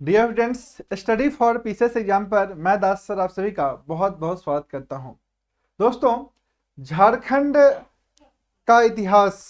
Dear students, study for PCS exam पर मैं दास sir आप सभी का बहुत बहुत स्वागत करता हूं। दोस्तों, झारखंड का इतिहास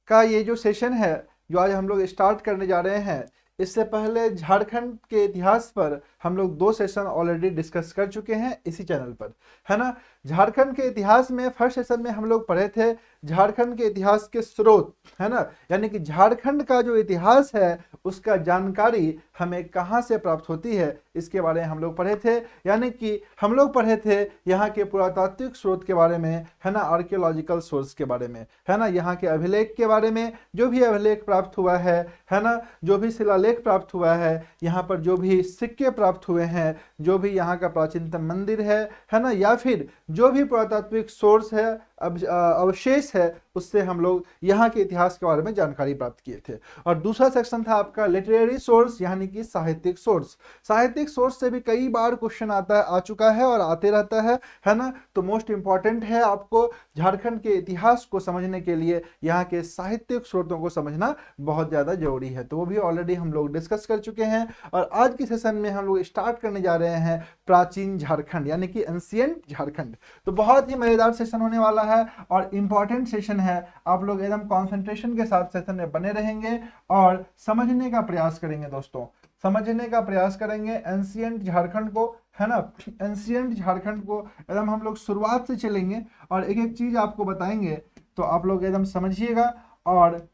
का ये जो सेशन है जो आज हम लोग स्टार्ट करने जा रहे हैं, इससे पहले झारखंड के इतिहास पर हम लोग 2 सेशन ऑलरेडी डिस्कस कर चुके हैं इसी चैनल पर, है ना। झारखंड के इतिहास में फर्स्ट सेशन में हम लोग पढ़े थे झारखंड के इतिहास के स्रोत, है ना, यानी कि झारखंड का जो इतिहास है उसका जानकारी हमें कहाँ से प्राप्त होती है इसके बारे में हम लोग पढ़े थे। यानी कि हम लोग पढ़े थे यहाँ के पुरातात्विक स्रोत के बारे में, है ना, आर्कियोलॉजिकल सोर्स के बारे में, है ना, यहाँ के अभिलेख के बारे में, जो भी अभिलेख प्राप्त हुआ है ना, जो भी शिलालेख प्राप्त हुआ है, यहाँ पर जो भी सिक्के प्राप्त हुए हैं, जो भी यहाँ का प्राचीनतम मंदिर है ना, या फिर जो भी पुरातात्विक सोर्स है, अवशेष है, उससे हम लोग यहाँ के इतिहास के बारे में जानकारी प्राप्त किए थे। और दूसरा सेक्शन था आपका लिटरेरी सोर्स, यानी कि साहित्यिक सोर्स। साहित्यिक सोर्स से भी कई बार क्वेश्चन आ चुका है और आते रहता है ना। तो मोस्ट इंपॉर्टेंट है आपको झारखंड के इतिहास को समझने के लिए यहाँ के साहित्यिक स्रोतों को समझना बहुत ज़्यादा जरूरी है। तो वो भी ऑलरेडी हम लोग डिस्कस कर चुके हैं और आज के सेशन में हम लोग स्टार्ट करने जा रहे हैं प्राचीन झारखंड, यानी कि एंशिएंट झारखंड। तो बहुत ही मजेदार सेशन होने वाला है और इंपॉर्टेंट सेशन है। आप लोग एकदम कंसंट्रेशन के साथ सेशन में बने रहेंगे और समझने का प्रयास करेंगे दोस्तों, समझने का प्रयास करेंगे एंशिएंट झारखंड को, है ना। एंशिएंट झारखंड को एकदम हम लोग शुरुआत से चलेंगे और एक एक चीज आपको बताएंगे, तो आप लोग एकदम समझिएगा और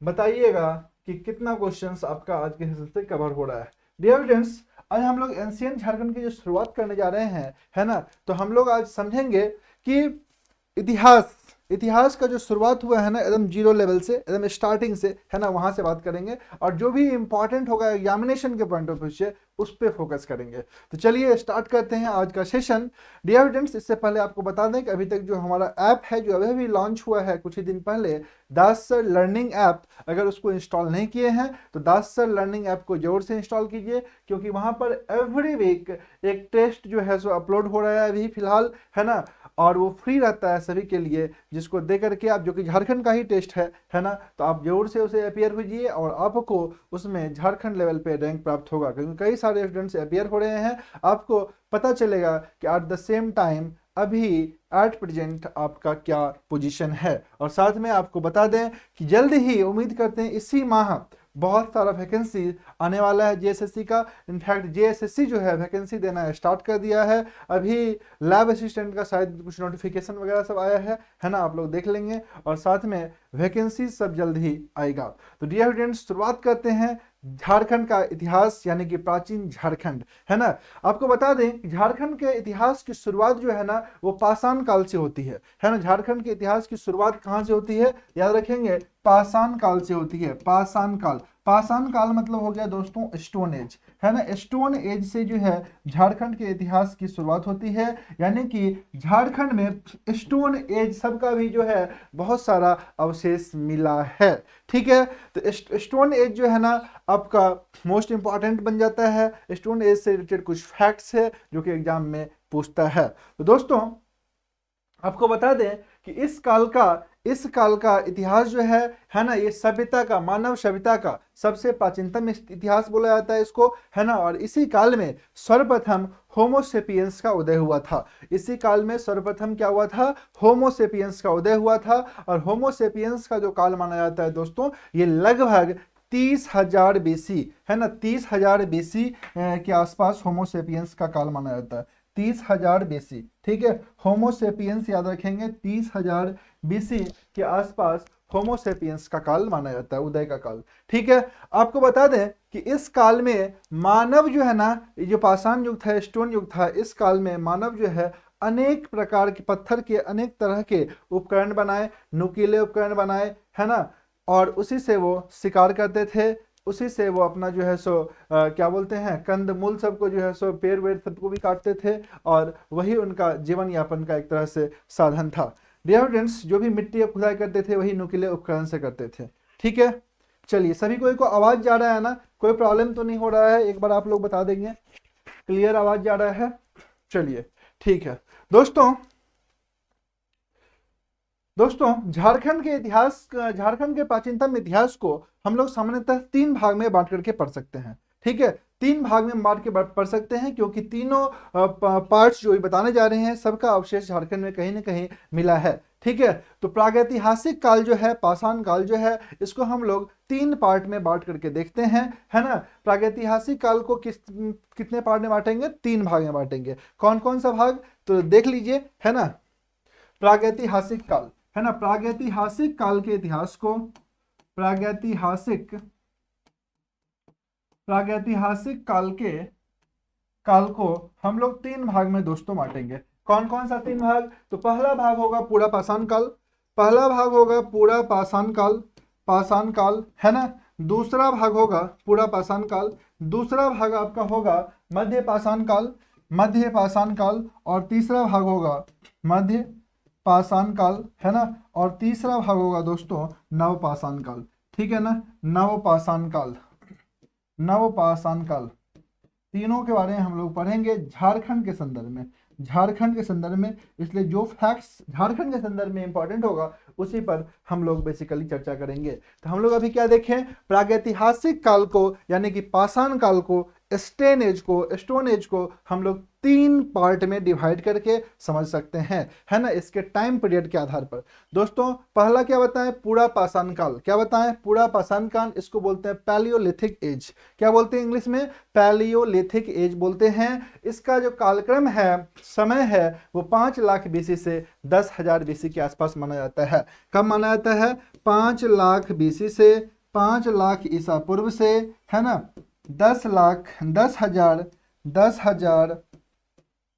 बताइएगा कि कितना क्वेश्चंस आपका आज के सेशन से कवर हो रहा है। डियर स्टूडेंट्स, आज हम लोग एंशिएंट झारखंड की जो शुरुआत करने जा रहे हैं, है ना, तो हम लोग आज समझेंगे कि इतिहास का जो शुरुआत हुआ है ना, एकदम जीरो लेवल से, एकदम स्टार्टिंग से, है ना, वहां से बात करेंगे और जो भी इंपॉर्टेंट होगा एग्जामिनेशन के पॉइंट ऑफ व्यू से उस पर फोकस करेंगे। तो चलिए स्टार्ट करते हैं आज का सेशन। डियर स्टूडेंट्स, इससे पहले आपको बता दें कि अभी तक जो हमारा ऐप है जो अभी लॉन्च हुआ है कुछ ही दिन पहले, दास सर लर्निंग ऐप, अगर उसको इंस्टॉल नहीं किए हैं तो दास सर लर्निंग ऐप को जरूर से इंस्टॉल कीजिए, क्योंकि वहां पर एवरी वीक एक टेस्ट जो है सो अपलोड हो रहा है अभी फिलहाल, है ना, और वो फ्री रहता है सभी के लिए, जिसको दे करके आप, जो कि झारखंड का ही टेस्ट है ना, तो आप जरूर से उसे अपियर कीजिए और आपको उसमें झारखंड लेवल पे रैंक प्राप्त होगा, क्योंकि कई सारे स्टूडेंट्स अपियर हो रहे हैं। आपको पता चलेगा कि एट द सेम टाइम अभी एट प्रेजेंट आपका क्या पोजीशन है। और साथ में आपको बता दें कि जल्द ही, उम्मीद करते हैं इसी माह, बहुत सारा वैकेंसी आने वाला है जेएसएससी का। इनफैक्ट जेएसएससी जो है वैकेंसी देना स्टार्ट कर दिया है। अभी लैब असिस्टेंट का शायद कुछ नोटिफिकेशन वगैरह सब आया है ना, आप लोग देख लेंगे और साथ में वैकेंसी सब जल्द ही आएगा। तो डियर स्टूडेंट्स, शुरुआत करते हैं झारखंड का इतिहास, यानी कि प्राचीन झारखंड, है ना। आपको बता दें कि झारखंड के इतिहास की शुरुआत जो है ना वो पाषाण काल से होती है ना। झारखंड के इतिहास की शुरुआत कहाँ से होती है, याद रखेंगे, पाषाण काल से होती है। पाषाण काल, पाषाण काल मतलब हो गया दोस्तों स्टोन एज, है ना। स्टोन एज से जो है झारखंड के इतिहास की शुरुआत होती है, यानी कि झारखंड में स्टोन एज सबका भी जो है बहुत सारा अवशेष मिला है, ठीक है। तो स्टोन एज जो है ना आपका मोस्ट इंपॉर्टेंट बन जाता है। स्टोन एज से रिलेटेड कुछ फैक्ट्स है जो कि एग्जाम में पूछता है। तो दोस्तों आपको बता दें कि इस काल का इतिहास जो है ना, ये सभ्यता का, मानव सभ्यता का सबसे प्राचीनतम इतिहास बोला जाता है इसको, है ना। और इसी काल में सर्वप्रथम होमोसेपियंस का उदय हुआ था। इसी काल में सर्वप्रथम क्या हुआ था, होमोसेपियंस का उदय हुआ था। और होमोसेपियंस का जो काल माना जाता है दोस्तों, ये लगभग 30,000 बीसी, है ना, 30,000 बीसी के आसपास होमोसेपियंस का काल माना जाता है। 30,000 बीसी, ठीक है। होमोसेपियंस याद रखेंगे, 30,000 बीसी के आसपास होमोसेपियंस का काल माना जाता है, उदय का काल, ठीक है। आपको बता दें कि इस काल में मानव जो है ना, ये जो पाषाण युग था, स्टोन युग था, इस काल में मानव जो है अनेक प्रकार के पत्थर के अनेक तरह के उपकरण बनाए, नुकीले उपकरण बनाए, है ना, और उसी से वो शिकार करते थे। उसी से वो अपना जो है सो क्या बोलते हैं, कंद मूल सबको जो है सो पेड़ वेड़ सबको भी काटते थे और वही उनका जीवन यापन का एक तरह से साधन था। डियर स्टूडेंट्स, जो भी मिट्टी खुदाई करते थे वही नुकीले उपकरण से करते थे, ठीक है। चलिए, सभी को आवाज जा रहा है ना, कोई प्रॉब्लम तो नहीं हो रहा है, एक बार आप लोग बता देंगे, क्लियर आवाज जा रहा है। चलिए ठीक है दोस्तों। झारखंड के प्राचीनतम इतिहास को हम लोग सामान्यतः 3 भाग में बांट करके पढ़ सकते हैं। ठीक है, 3 भाग में बांट के पढ़ सकते हैं, क्योंकि तीनों पार्ट्स जो बताने जा रहे हैं सबका अवशेष झारखंड में कहीं ना कहीं मिला है। ठीक है, तो प्रागैतिहासिक काल जो है, पाषाण काल जो है, इसको हम लोग 3 पार्ट में बांट करके देखते हैं, है ना। प्रागैतिहासिक काल को कितने पार्ट में बांटेंगे? 3 भाग में बांटेंगे। कौन कौन सा भाग? तो देख लीजिए, है ना। प्रागैतिहासिक काल, है ना, प्रागैतिहासिक काल के इतिहास को, प्रागैतिहासिक काल को हम लोग 3 भाग में दोस्तों बांटेंगे। कौन कौन सा 3 भाग? तो पहला भाग होगा पूरा पाषाण काल, पहला भाग होगा पूरा पाषाण काल, है ना। दूसरा भाग होगा पूरा पाषाण काल, दूसरा भाग आपका होगा मध्य पाषाण काल, और तीसरा भाग होगा मध्य पाषाण काल, है ना। और तीसरा भाग होगा दोस्तों नव पाषाण काल। ठीक है ना, नव पाषाण काल, तीनों के बारे में हम लोग पढ़ेंगे झारखंड के संदर्भ में। इसलिए जो फैक्ट्स झारखंड के संदर्भ में इंपॉर्टेंट होगा उसी पर हम लोग बेसिकली चर्चा करेंगे। तो हम लोग अभी क्या देखें? प्रागैतिहासिक काल को, यानी कि पाषाण काल को, स्टोन एज को हम लोग 3 पार्ट में डिवाइड करके समझ सकते हैं, है ना, इसके टाइम पीरियड के आधार पर। दोस्तों पहला क्या बताएं? पूरा पाषाण काल। क्या बताएं? पूरा पाषाण काल, इसको बोलते हैं पैलियोलिथिक एज। क्या बोलते हैं इंग्लिश में? पैलियोलिथिक एज बोलते हैं। इसका जो कालक्रम है, समय है, वो 5 लाख BC से 10,000 BC के आसपास माना जाता है। कब माना जाता है? 5 लाख BC से 5 लाख ईसा पूर्व से, है ना, 10,000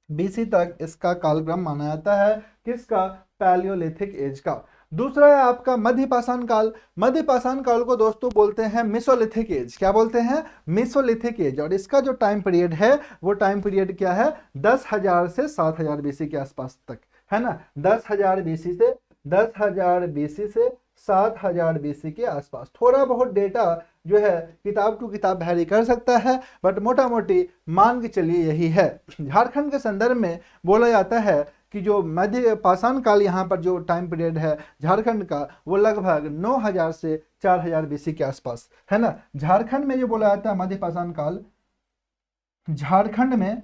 BC तक इसका कालक्रम माना जाता है। किसका? पैलियोलिथिक एज का। दूसरा है आपका मध्य पाषाण काल। मध्य पाषाण काल को दोस्तों बोलते हैं मेसोलिथिक एज। क्या बोलते हैं? Mesolithic as. और इसका जो टाइम पीरियड है, वो टाइम पीरियड क्या है? 10,000 से 7,000 BC के आसपास तक, है ना। 10,000 BC से 7,000 BC के आसपास। थोड़ा बहुत डेटा जो है किताब टू किताब वैरी कर सकता है, बट मोटा मोटी मान के चलिए यही है। झारखंड के संदर्भ में बोला जाता है कि जो मध्य पाषाण काल, यहाँ पर जो टाइम पीरियड है झारखंड का, वो लगभग 9,000 से 4,000 BC के आसपास, है ना। झारखंड में जो बोला जाता है मध्य पाषाण काल, झारखंड में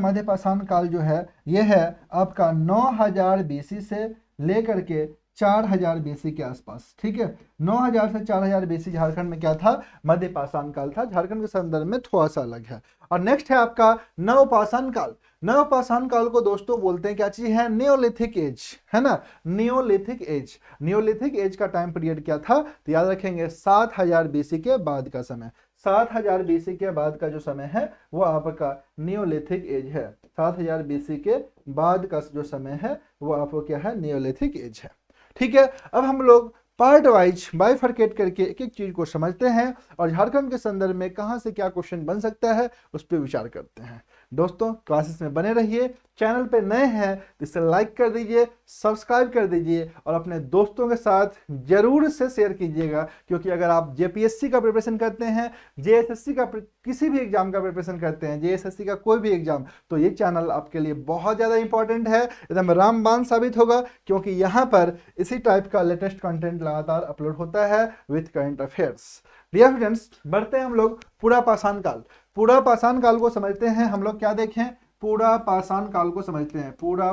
मध्य पाषाण काल जो है, ये है आपका 9,000 BC से लेकर के 4,000 BC के आसपास। ठीक है, 9,000 से 4,000 BC झारखंड में क्या था? मध्य पाषाण काल था। झारखंड के संदर्भ में थोड़ा सा अलग है। और नेक्स्ट है आपका नव पाषाण काल। नव पाषाण काल को दोस्तों बोलते हैं, क्या चीज है? नियोलिथिक एज, है ना, नियोलिथिक एज। नियोलिथिक एज का टाइम पीरियड क्या था? तो याद रखेंगे 7,000 BC के बाद का समय। 7,000 BC के बाद का जो समय है वो आपका नियोलिथिक एज है। 7,000 BC के बाद का जो समय है वो आपको क्या है? नियोलिथिक एज है। ठीक है, अब हम लोग पार्ट वाइज बाइफरकेट करके एक एक चीज को समझते हैं और झारखंड के संदर्भ में कहां से क्या क्वेश्चन बन सकता है उस पर विचार करते हैं। दोस्तों क्लासेस में बने रहिए। चैनल पे नए हैं तो इसे लाइक कर दीजिए, सब्सक्राइब कर दीजिए और अपने दोस्तों के साथ जरूर से शेयर कीजिएगा, क्योंकि अगर आप जेपीएससी का प्रिपरेशन करते हैं, जेएसएससी का किसी भी एग्जाम का प्रिपरेशन करते हैं, जेएसएससी का कोई भी एग्जाम, तो ये चैनल आपके लिए बहुत ज़्यादा इंपॉर्टेंट है, एकदम रामबाण साबित होगा, क्योंकि यहाँ पर इसी टाइप का लेटेस्ट कंटेंट लगातार अपलोड होता है with current affairs. Dear students, बढ़ते हैं हम लोग पूरा पाषाण काल। पूरा पाषाण काल को समझते हैं हम लोग। क्या देखें? पूरा पाषाण काल को समझते हैं। पूरा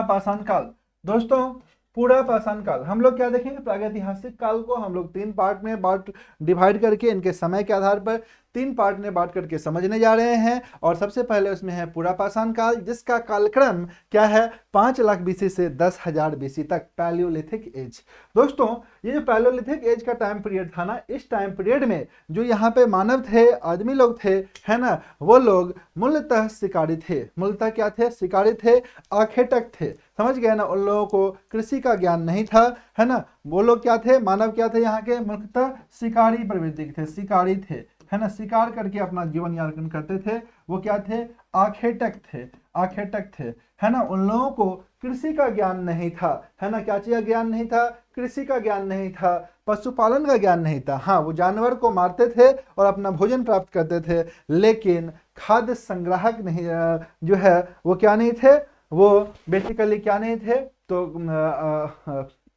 पाषाण काल दोस्तों, पूरा पाषाण काल हम लोग क्या देखेंगे? प्रागैतिहासिक काल को हम लोग 3 पार्ट में डिवाइड करके इनके समय के आधार पर 3 पार्ट में बांट करके समझने जा रहे हैं। और सबसे पहले उसमें है पूरा पाषाण काल, जिसका कालक्रम क्या है? 5 लाख BC से 10,000 BC तक, पैलियोलिथिक एज। दोस्तों ये जो पैलियोलिथिक एज का टाइम पीरियड था ना, इस टाइम पीरियड में जो यहाँ पे मानव थे, आदमी लोग थे, है ना, वो लोग मूलतः शिकारी थे। मूलतः क्या थे? शिकारी थे, आखेटक थे। समझ गए ना? उन लोगों को कृषि का ज्ञान नहीं था, है ना। वो लोग क्या थे? मानव क्या थे? यहाँ के मुख्यतः शिकारी प्रवृत्ति थे, शिकारी थे, है ना, शिकार करके अपना जीवन यापन करते थे। वो क्या थे? आखेटक थे, है ना। उन लोगों को कृषि का ज्ञान नहीं था, है ना। क्या चीज का ज्ञान नहीं था? कृषि का ज्ञान नहीं था, पशुपालन का ज्ञान नहीं था। हाँ, वो जानवर को मारते थे और अपना भोजन प्राप्त करते थे, लेकिन खाद्य संग्राहक नहीं, जो है वो क्या नहीं थे? वो बेसिकली क्या नहीं थे? तो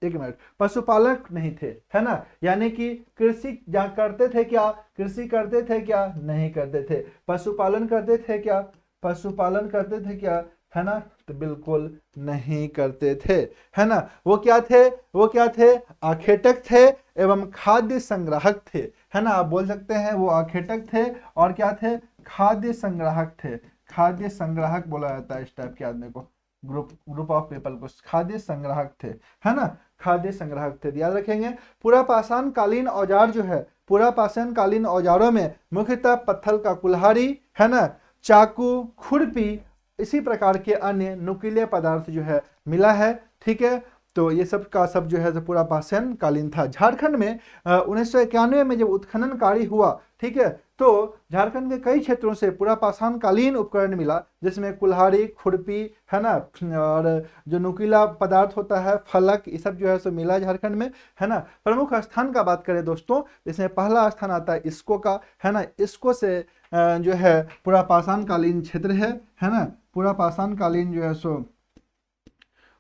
एक मिनट, पशुपालक नहीं थे, है ना, यानी कि कृषि करते थे क्या, कृषि करते थे क्या, नहीं करते थे। पशुपालन करते थे क्या, पशुपालन करते थे क्या, है ना, तो बिल्कुल नहीं करते थे, है ना। वो क्या थे, वो क्या थे, आखेटक थे एवं खाद्य संग्राहक थे, है ना। आप बोल सकते हैं वो आखेटक थे और क्या थे, खाद्य संग्राहक थे। खाद्य संग्राहक बोला जाता है इस टाइप के आदमी को, ग्रुप ऑफ पीपल को खाद्य संग्राहक थे, है ना, खाद्य संग्राहक थे, याद रखेंगे। पूरा पाषाण कालीन औजार जो है, पूरा पाषाण कालीन औजारों में मुख्यतः पत्थर का कुल्हाड़ी, है ना, चाकू, खुरपी, इसी प्रकार के अन्य नुकीले पदार्थ जो है मिला है, ठीक है। तो ये सब का सब जो है तो पूरा पाषाण कालीन था। झारखंड में 1991 में जब उत्खनन कार्य हुआ, ठीक है, तो झारखंड के कई क्षेत्रों से पूरा पाषाण कालीन उपकरण मिला, जिसमें कुल्हाड़ी, खुरपी, है ना, और जो नुकीला पदार्थ होता है, फलक, ये सब जो है सो मिला झारखंड में, है ना। प्रमुख स्थान का बात करें दोस्तों, इसमें पहला स्थान आता है इसको का, है ना। इसको से जो है पूरा पाषाण कालीन क्षेत्र है ना, पूरा पाषाण कालीन जो है सो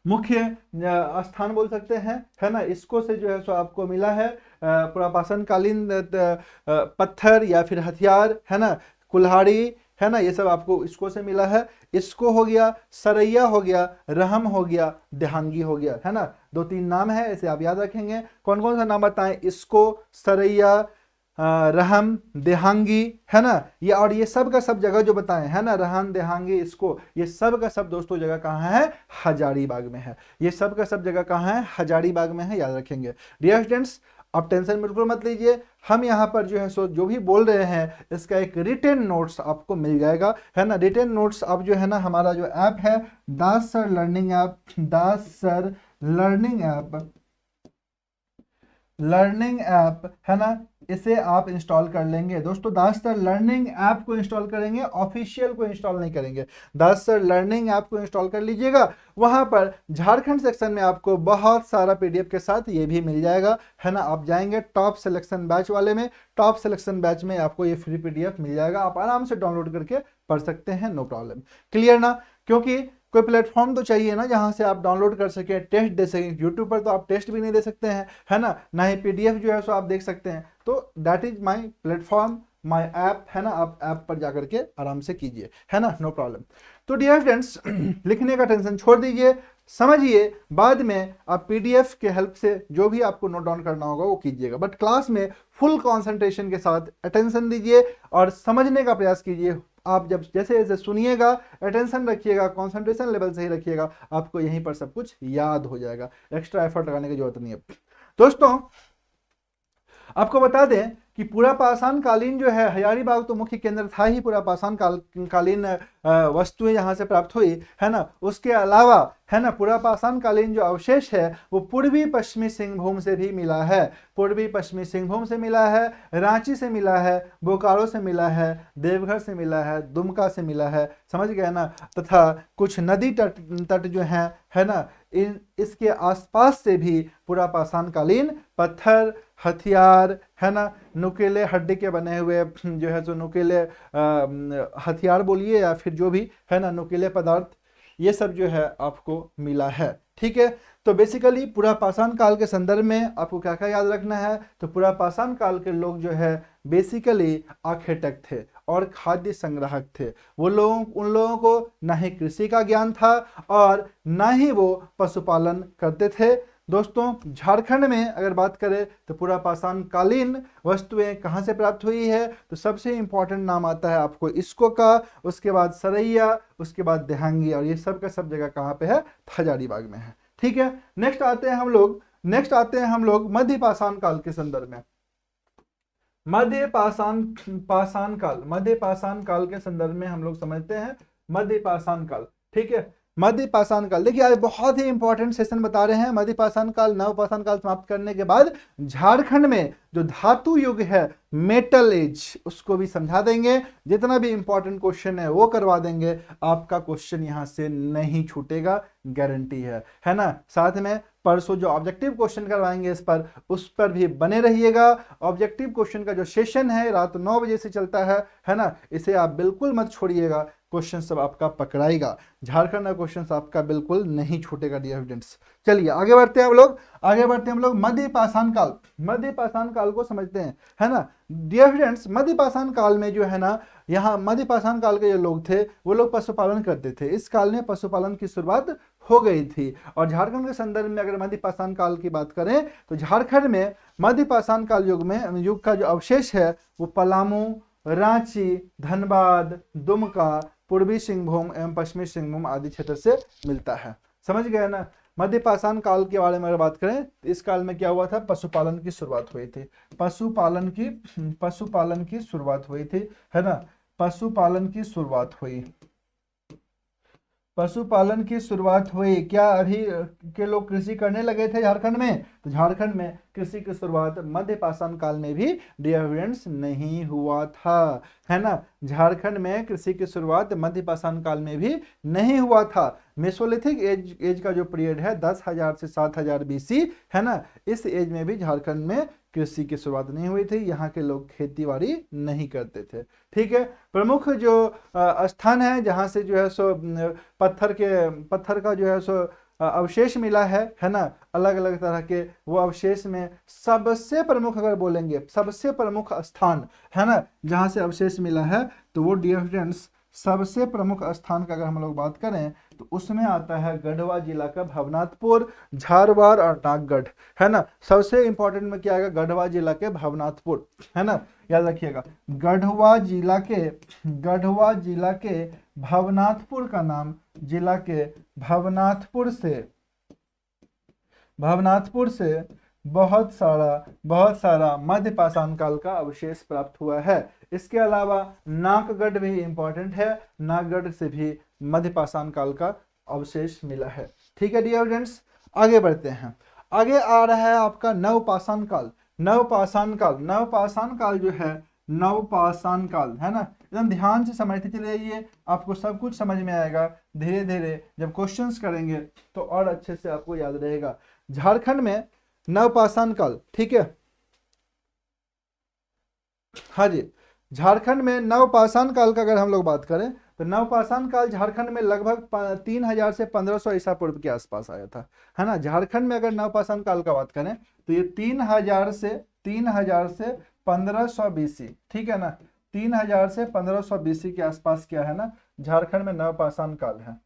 मुख्य स्थान बोल सकते हैं, है ना। इसको से जो है सो आपको मिला है पूरा पाषाण कालीन पत्थर या फिर हथियार, है ना, कुल्हाड़ी, है ना, ये सब आपको इसको से मिला है। इसको हो गया, सरैया हो गया, रहम हो गया, देहांगी हो गया, है ना। 2-3 नाम है, इसे आप याद रखेंगे। कौन कौन सा नाम बताएं, इसको, सरैया, रहम, देहांगी, है ना, ये और ये सब का सब जगह जो बताएं, है ना, रहम, देहांगी, इसको, ये सब का सब दोस्तों जगह कहाँ है, हजारीबाग में है। ये सब का सब जगह कहाँ है, हजारीबाग में है, याद रखेंगे। डियर स्टूडेंट्स, आप टेंशन बिल्कुल मत लीजिए, हम यहाँ पर जो है सो जो भी बोल रहे हैं इसका एक रिटेन नोट्स आपको मिल जाएगा, है ना। रिटेन नोट्स आप जो है ना, हमारा जो ऐप है दास सर लर्निंग ऐप, दास सर लर्निंग ऐप, है ना, इसे आप इंस्टॉल कर लेंगे दोस्तों। दास सर लर्निंग ऐप को इंस्टॉल करेंगे, ऑफिशियल को इंस्टॉल नहीं करेंगे। दास सर लर्निंग ऐप को इंस्टॉल कर लीजिएगा। वहां पर झारखंड सेक्शन में आपको बहुत सारा पीडीएफ के साथ ये भी मिल जाएगा, है ना। आप जाएंगे टॉप सिलेक्शन बैच वाले में, टॉप सिलेक्शन बैच में आपको ये फ्री पीडीएफ मिल जाएगा, आप आराम से डाउनलोड करके पढ़ सकते हैं, नो प्रॉब्लम। क्लियर ना, क्योंकि कोई प्लेटफॉर्म तो चाहिए ना जहां से आप डाउनलोड कर सके, टेस्ट दे सके। यूट्यूब पर तो आप टेस्ट भी नहीं दे सकते हैं, है ना, ना ही पीडीएफ जो है सो आप देख सकते हैं। तो that is my platform, my app, है ना। आप ऐप पर जाकर के आराम से कीजिए, है ना, नो प्रॉब्लम। तो डियर फ्रेंड्स, लिखने का टेंशन छोड़ दीजिए, समझिए, बाद में आप पीडीएफ के हेल्प से जो भी आपको नोट डाउन करना होगा वो कीजिएगा, बट क्लास में फुल कंसंट्रेशन के साथ अटेंशन दीजिए और समझने का प्रयास कीजिए। आप जब जैसे जैसे सुनिएगा, अटेंशन रखिएगा, कंसंट्रेशन लेवल सही रखिएगा, आपको यहीं पर सब कुछ याद हो जाएगा, एक्स्ट्रा एफर्ट लगाने की जरूरत नहीं है। दोस्तों, आपको बता दें कि पूरा पाषाण कालीन जो है, हजारीबाग तो मुख्य केंद्र था ही, पूरा पाषाण कालीन वस्तुएं यहाँ से प्राप्त हुई, है ना। उसके अलावा, है ना, पूरा पाषाण कालीन जो अवशेष है वो पूर्वी पश्चिमी सिंहभूम से भी मिला है, पूर्वी पश्चिमी सिंहभूम से मिला है, रांची से मिला है, बोकारो से मिला है, देवघर से मिला है, दुमका से मिला है, समझ गए ना। तथा कुछ नदी तट जो है ना, इसके आसपास से भी पूरा पाषाण कालीन पत्थर, हथियार, है ना, नुकीले हड्डी के बने हुए जो है, जो नुकीले हथियार बोलिए या फिर जो भी है ना, नुकीले पदार्थ, ये सब जो है आपको मिला है, ठीक है। तो बेसिकली पूरा पाषाण काल के संदर्भ में आपको क्या क्या याद रखना है, तो पूरा पाषाण काल के लोग जो है बेसिकली आखेटक थे और खाद्य संग्राहक थे। उन लोगों को ना ही कृषि का ज्ञान था और ना ही वो पशुपालन करते थे। दोस्तों, झारखंड में अगर बात करें तो पूरा पाषाण कालीन वस्तुएं कहाँ से प्राप्त हुई है, तो सबसे इंपॉर्टेंट नाम आता है आपको इसको का, उसके बाद सरैया, उसके बाद देहांगी, और ये सब का सब जगह कहाँ पे है, हजारीबाग में है, ठीक है। नेक्स्ट आते हैं हम लोग मध्य पाषाण काल के संदर्भ में। मध्य पाषाण काल के संदर्भ में हम लोग समझते हैं मध्य पाषाण काल, ठीक है। मध्य पाषाण काल, देखिए आज बहुत ही इंपॉर्टेंट सेशन बता रहे हैं। मध्य पाषाण काल, नव पाषाण काल समाप्त करने के बाद झारखंड में जो धातु युग है, मेटल एज, उसको भी समझा देंगे। जितना भी इंपॉर्टेंट क्वेश्चन है वो करवा देंगे, आपका क्वेश्चन यहां से नहीं छूटेगा, गारंटी है ना। साथ में परसों जो ऑब्जेक्टिव क्वेश्चन करवाएंगे इस पर, उस पर भी बने रहिएगा। ऑब्जेक्टिव क्वेश्चन का जो सेशन है रात 9 बजे से चलता है ना, इसे आप बिल्कुल मत छोड़िएगा। क्वेश्चन सब आपका पकड़ाएगा। झारखंड का क्वेश्चन आपका बिल्कुल नहीं छूटेगा डियर स्टूडेंट्स। चलिए आगे बढ़ते हैं हम लोग, आगे बढ़ते हैं हम लोग मध्य पाषाण काल। मध्य पाषाण काल को समझते हैं, है ना डियर स्टूडेंट्स। मध्य पाषाण काल में जो है ना, यहाँ मध्य पाषाण काल के जो लोग थे वो लोग पशुपालन करते थे। इस काल में पशुपालन की शुरुआत हो गई थी। और झारखंड के संदर्भ में अगर मध्य पाषाण काल की बात करें तो झारखंड में मध्य पाषाण काल युग का जो अवशेष है वो पलामू, रांची, धनबाद, दुमका, पूर्वी सिंहभूम एवं पश्चिमी सिंहभूम आदि क्षेत्र से मिलता है। समझ गए ना। मध्य पाषाण काल के बारे में अगर बात करें तो इस काल में क्या हुआ था, पशुपालन की शुरुआत हुई थी। पशुपालन की शुरुआत हुई थी, है ना। पशुपालन की शुरुआत हुई, पशुपालन की शुरुआत हुई। क्या अभी के लोग कृषि करने लगे थे झारखंड में? तो झारखंड में कृषि की शुरुआत मध्य पाषाण काल में भी डियर स्टूडेंट्स नहीं हुआ था, है ना। झारखंड में कृषि की शुरुआत मध्य पाषाण काल में भी नहीं हुआ था। मेसोलिथिक एज का जो पीरियड है 10,000 से 7,000 बीसी, है ना, इस एज में भी झारखंड में कृषि की शुरुआत नहीं हुई थी। यहाँ के लोग खेतीबाड़ी नहीं करते थे। ठीक है। प्रमुख जो स्थान है जहाँ से जो है सो पत्थर का जो है सो अवशेष मिला है ना, अलग अलग तरह के, वो अवशेष में सबसे प्रमुख अगर बोलेंगे, सबसे प्रमुख स्थान, है ना, जहाँ से अवशेष मिला है तो वो डियर स्टूडेंट्स सबसे प्रमुख स्थान का अगर हम लोग बात करें तो उसमें आता है गढ़वा जिला का भवनाथपुर, झारवाड़ और नागगढ़, है ना। सबसे इंपॉर्टेंट में क्या आएगा, गढ़वा जिला के भवनाथपुर, है ना, याद रखिएगा। गढ़वा जिला के भवनाथपुर का नाम जिला के भवनाथपुर से बहुत सारा मध्य पाषाण काल का अवशेष प्राप्त हुआ है। इसके अलावा नागगढ़ भी इंपॉर्टेंट है, नागगढ़ से भी मध्य पाषाण काल का अवशेष मिला है। ठीक है डियर स्टूडेंट्स, आगे बढ़ते हैं। आगे आ रहा है आपका नवपाषाण काल। नवपाषाण काल जो है, नवपाषाण काल, है ना, एकदम ध्यान से समझते चले जाइए, आपको सब कुछ समझ में आएगा। धीरे धीरे जब क्वेश्चंस करेंगे तो और अच्छे से आपको याद रहेगा। झारखंड में नवपाषाण काल, ठीक है, हाँ जी, झारखंड में नवपाषाण काल का अगर हम लोग बात करें तो नवपाषाण काल झारखंड में लगभग 3,000 से 1,500 ईसा पूर्व के आसपास आया था, है ना। झारखंड में अगर नवपाषाण काल का बात करें तो ये 3,000 से 1,500 बीसी, ठीक है ना, 3,000 से 1,500 बीसी के आसपास क्या है ना, झारखंड में नवपाषाण काल है।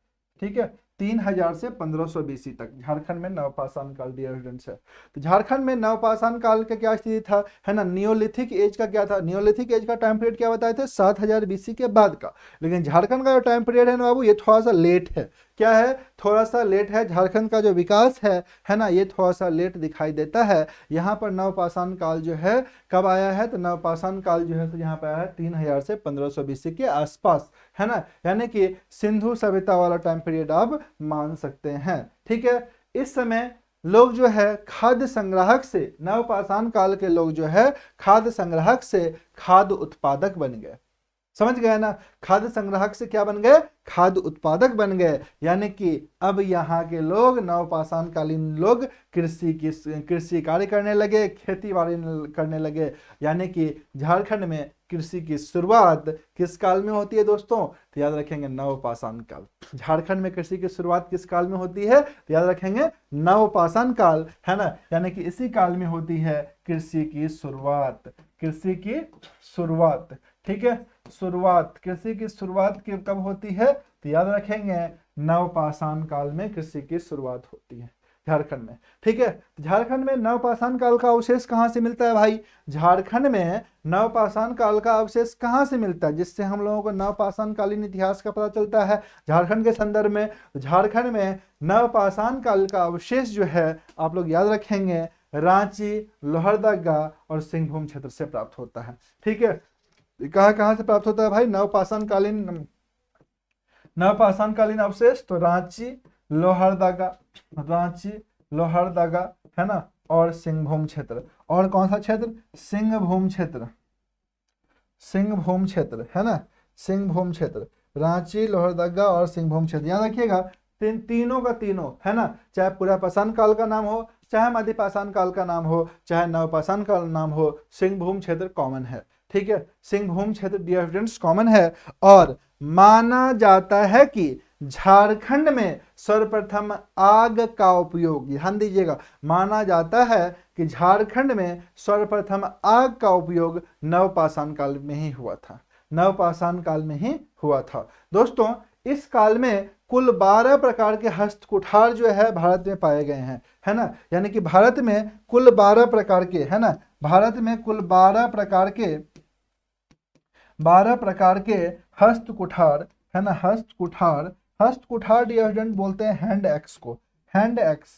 ठीक है, 3,000 से 1,500 बीसी तक झारखंड में नवपाषाण काल डियर स्टूडेंट्स है। तो झारखंड में नवपाषाण काल का क्या स्थिति था, है ना, नियोलिथिक एज का क्या था, नियोलिथिक एज का टाइम पीरियड क्या बताए थे, 7,000 बीसी के बाद का। लेकिन झारखंड का जो टाइम पीरियड है ना बाबू, ये थोड़ा सा लेट है। क्या है, थोड़ा सा लेट है। झारखंड का जो विकास है ना, ये थोड़ा सा लेट दिखाई देता है। यहाँ पर नवपाषाण काल जो है कब आया है, तो नवपाषाण काल जो है तो यहाँ पे आया है 3,000 से 1,500 बीसी के आसपास, है ना, यानी कि सिंधु सभ्यता वाला टाइम पीरियड आप मान सकते हैं। ठीक है, इस समय लोग जो है खाद्य संग्राहक से, नवपाषाण काल के लोग जो है खाद्य संग्राहक से खाद्य उत्पादक बन गए। समझ गए ना, खाद्य संग्राहक से क्या बन गए, खाद्य उत्पादक बन गए। यानी कि अब यहाँ के लोग, नवपाषाण कालीन लोग कृषि कार्य करने लगे, खेती बाड़ी करने लगे। यानी कि झारखंड में कृषि की शुरुआत किस काल में होती है दोस्तों, तो याद रखेंगे नवपाषाण काल। झारखंड में कृषि की शुरुआत किस काल में होती है, तो याद रखेंगे नवपाषाण काल, है ना, यानी कि इसी काल में होती है कृषि की शुरुआत, कृषि की शुरुआत। ठीक है, शुरुआत, कृषि की शुरुआत कब होती है, तो याद रखेंगे नवपाषाण काल में कृषि की शुरुआत होती है झारखंड में। ठीक है, झारखंड में नवपाषाण काल का अवशेष कहाँ से मिलता है भाई, झारखंड में नवपाषाण काल का अवशेष कहाँ से मिलता है, जिससे हम लोगों को नवपाषाण कालीन इतिहास का पता चलता है झारखंड के संदर्भ में। झारखंड में नवपाषाण काल का अवशेष जो है आप लोग याद रखेंगे रांची, लोहरदगा और सिंहभूम क्षेत्र से प्राप्त होता है। ठीक है, कहाँ से प्राप्त होता है भाई, नवपाषाण कालीन अवशेष, तो रांची, लोहरदगा, है ना, और सिंहभूम क्षेत्र। और कौन सा क्षेत्र, सिंहभूम क्षेत्र, है ना, सिंहभूम क्षेत्र, रांची, लोहरदगा और सिंहभूम क्षेत्र। याद रखिएगा तीनों का तीनों, है ना, चाहे पूरा पाषाण काल का नाम हो, चाहे मध्य पाषाण काल का नाम हो, चाहे नवपाषाण काल नाम हो, सिंहभूम क्षेत्र कॉमन है। ठीक है, सिंहभूम क्षेत्र डियर स्टूडेंट्स कॉमन है। और माना जाता है कि झारखंड में सर्वप्रथम आग का उपयोग, ध्यान दीजिएगा, माना जाता है कि झारखंड में सर्वप्रथम आग का उपयोग नवपाषाण काल में ही हुआ था, नवपाषाण काल में ही हुआ था। दोस्तों इस काल में कुल 12 प्रकार के हस्त कुठार जो है भारत में पाए गए हैं, है ना, यानी कि भारत में कुल 12 प्रकार के, है ना, भारत में कुल 12 प्रकार के हस्त कुठार, है ना, हस्त कुठार डियर स्टूडेंट बोलते हैं हैंड एक्स को, हैंड एक्स,